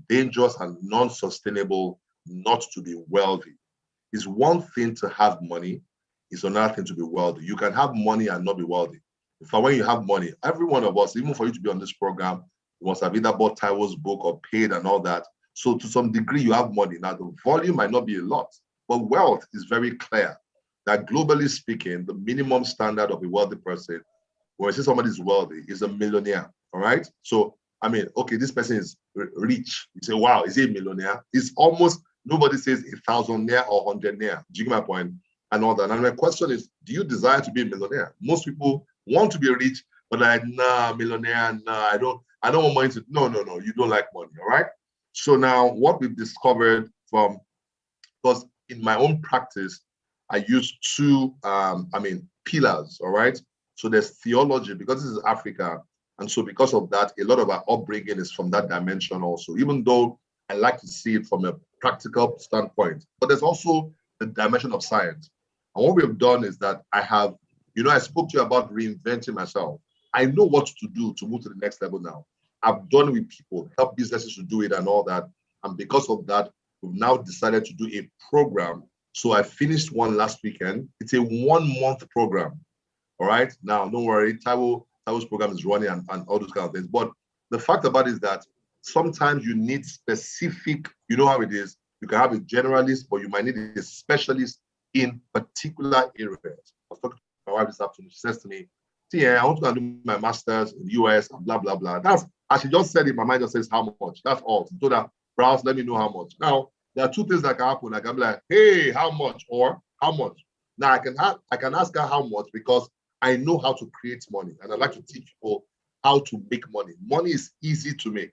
dangerous and non-sustainable not to be wealthy. It's one thing to have money, it's another thing to be wealthy. You can have money and not be wealthy. In fact, when you have money, every one of us, even for you to be on this program, you must have either bought Taiwo's book or paid and all that. So to some degree, you have money. Now, the volume might not be a lot, but wealth is very clear that globally speaking, the minimum standard of a wealthy person, when I say somebody is wealthy, is a millionaire, all right? So, I mean, okay, this person is rich. You say, wow, is he a millionaire? It's almost, nobody says 1,000-naire or 100-naire. Do you get my point? And all that. And my question is, do you desire to be a millionaire? Most people want to be rich, but like, nah, millionaire, nah, I don't want money to, no, you don't like money, all right? So now what we've discovered because in my own practice, I use two, pillars, all right? So there's theology, because this is Africa. And so because of that, a lot of our upbringing is from that dimension also, even though I like to see it from a practical standpoint. But there's also the dimension of science. And what we've done is that I have, I spoke to you about reinventing myself. I know what to do to move to the next level now. I've done it with people, help businesses to do it and all that. And because of that, we've now decided to do a program. So I finished one last weekend. It's a 1-month program. All right. Now, don't worry. Taiwo's program is running and all those kind of things. But the fact about it is that sometimes you need specific, you know how it is. You can have a generalist, but you might need a specialist in particular areas. I was talking to my wife this afternoon. She says to me, see, I want to go and do my master's in the US and blah, blah, blah. That's, as she just said it, my mind just says how much. That's all. So that, browse, let me know how much. Now, there are two things that can happen. I can be like, hey, how much? Or how much? Now, I can ask her how much because I know how to create money. And I like to teach people how to make money. Money is easy to make.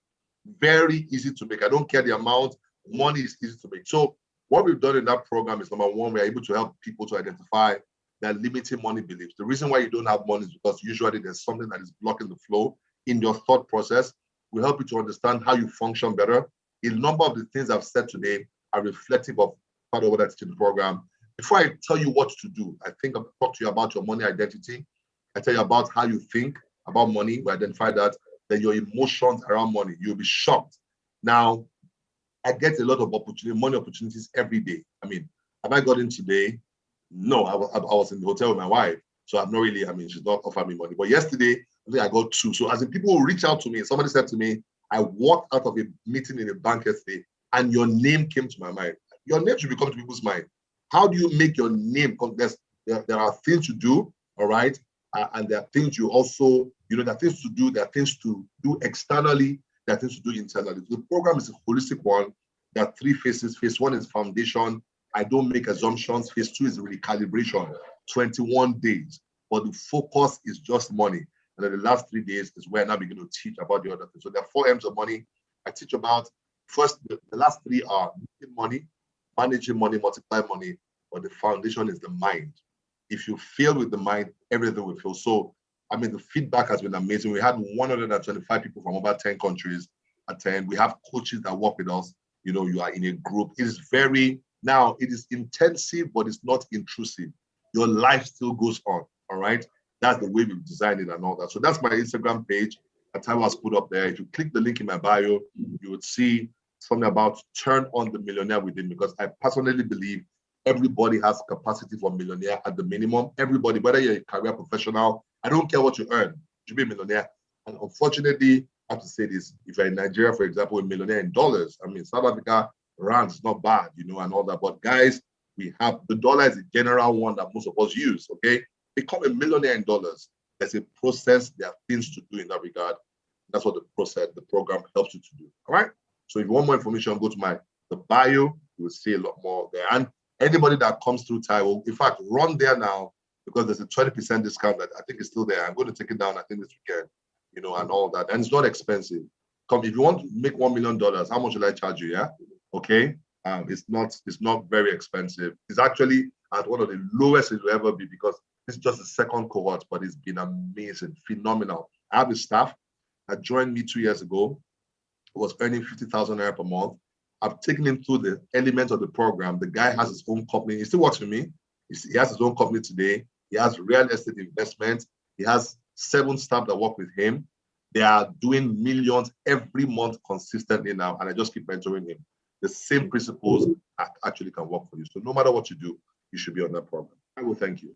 Very easy to make. I don't care the amount. Money is easy to make. So what we've done in that program is, number one, we're able to help people to identify their limiting money beliefs. The reason why you don't have money is because usually there's something that is blocking the flow in your thought process. We help you to understand how you function better. A number of the things I've said today are reflective of part of what I teach in the program. Before I tell you what to do, I think I'll talk to you about your money identity. I tell you about how you think about money. We identify that, then your emotions around money. You'll be shocked. Now, I get a lot of money opportunities every day. I mean, have I got in today? No, I was in the hotel with my wife. So I've not really, she's not offered me money. But yesterday, I think I got 2. So as in people will reach out to me, somebody said to me, I walked out of a meeting in a bank yesterday and your name came to my mind. Your name should become to people's mind. How do you make your name? There are things to do, all right? And there are things you also, there are things to do, there are things to do externally, there are things to do internally. The program is a holistic one. There are 3 phases. Phase 1 is foundation. I don't make assumptions. Phase 2 is recalibration, 21 days. But the focus is just money. And then the last 3 days is where I now begin to teach about the other things. So there are 4 M's of money. I teach about, first, the last 3 are making money, managing money, multiply money, but the foundation is the mind. If you fail with the mind, everything will fail. So, the feedback has been amazing. We had 125 people from over 10 countries attend. We have coaches that work with us. You are in a group. It is it is intensive, but it's not intrusive. Your life still goes on, all right? That's the way we've designed it and all that. So that's my Instagram page that I was put up there. If you click the link in my bio, you would see something about turn on the millionaire within, because I personally believe everybody has capacity for millionaire at the minimum. Everybody, whether you're a career professional, I don't care what you earn, you should be a millionaire. And unfortunately, I have to say this, if you're in Nigeria, for example, a millionaire in dollars, South Africa, rand is not bad, and all that. But guys, we have, the dollar is the general one that most of us use, okay? Become a millionaire in dollars. There's a process, there are things to do in that regard. That's what the program helps you to do, all right? So if you want more information, go to the bio, you will see a lot more there. And anybody that comes through Taiwo, in fact, run there now, because there's a 20% discount that I think is still there. I'm going to take it down, I think, this weekend, and all that. And it's not expensive. Come, if you want to make $1 million, how much will I charge you? Yeah, okay. It's not very expensive. It's actually at one of the lowest it will ever be, because this is just the second cohort, but it's been amazing, phenomenal. I have a staff that joined me 2 years ago, who was earning 50,000 naira per month. I've taken him through the elements of the program. The guy has his own company. He still works for me. He has his own company today. He has real estate investment. He has 7 staff that work with him. They are doing millions every month consistently now, and I just keep mentoring him. The same principles actually can work for you. So no matter what you do, you should be on that program. I will thank you.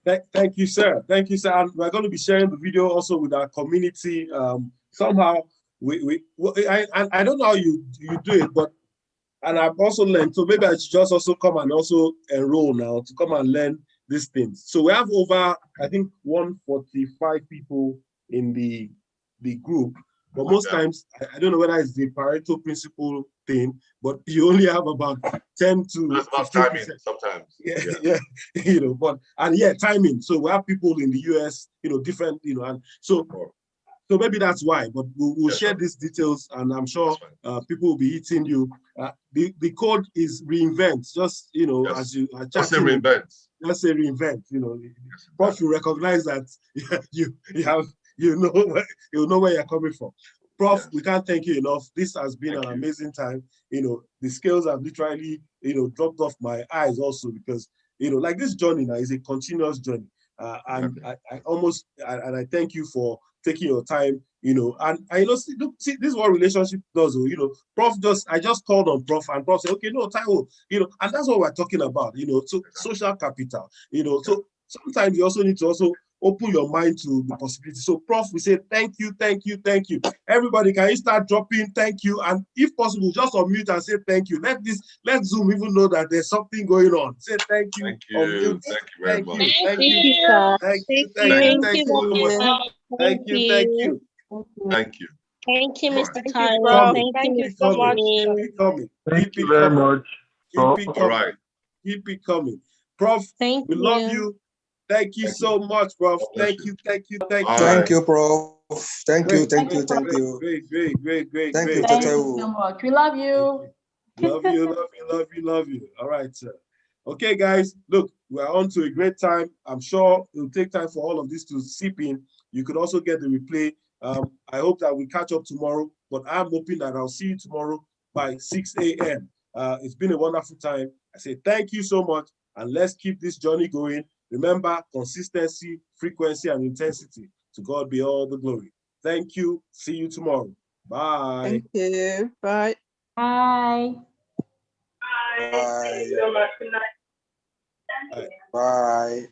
Thank you, sir. Thank you, sir. And we're going to be sharing the video also with our community. Somehow, I don't know how you do it, but and I've also learned. So maybe I should just also come and also enroll now to come and learn these things. So we have over, I think, 145 people in the group. But most times, I don't know whether it's the Pareto principle thing, but you only have about 10 to 15%. Sometimes. Yeah, but timing. So we have people in the US, different, and so maybe that's why. But we'll share these details, and I'm sure people will be hitting you. The code is Reinvent. Just as you are chatting. Just say Reinvent. Just say Reinvent. Prof, you recognize that you know where you're coming from. Prof, we can't thank you enough. This has been an amazing time. The scales have literally, dropped off my eyes also because, like this journey now is a continuous journey. And I thank you for taking your time, see, this is what relationship does. Prof I just called on Prof and Prof said, okay, no, Taiwo, and that's what we're talking about, so social capital, so sometimes you also need to also open your mind to the possibility. So Prof, we say, thank you, thank you, thank you. Everybody, can you start dropping thank you? And if possible, just unmute and say thank you. Let Zoom even know that there's something going on. Say thank you. Thank you. Thank you very much. Thank you. Thank you. Thank you. Thank you. Thank you, Mr. Keep Taiwo. it Thank you so much. Keep it coming. Thank you very much. Keep it All right. Keep it coming. Prof, we love you. Thank you so much, Prof. Thank you. Thank you, Prof. Thank you. Great. Great. Thank you, Thank you so much. We love you. Love you. All right, sir. Okay, guys, look, we're on to a great time. I'm sure it'll take time for all of this to seep in. You could also get the replay. I hope that we catch up tomorrow, but I'm hoping that I'll see you tomorrow by 6 a.m. It's been a wonderful time. I say thank you so much, and let's keep this journey going. Remember, consistency, frequency, and intensity. To God be all the glory. Thank you. See you tomorrow. Bye. Thank you. Bye. Bye. Bye. Thank you so much. Good night. Bye.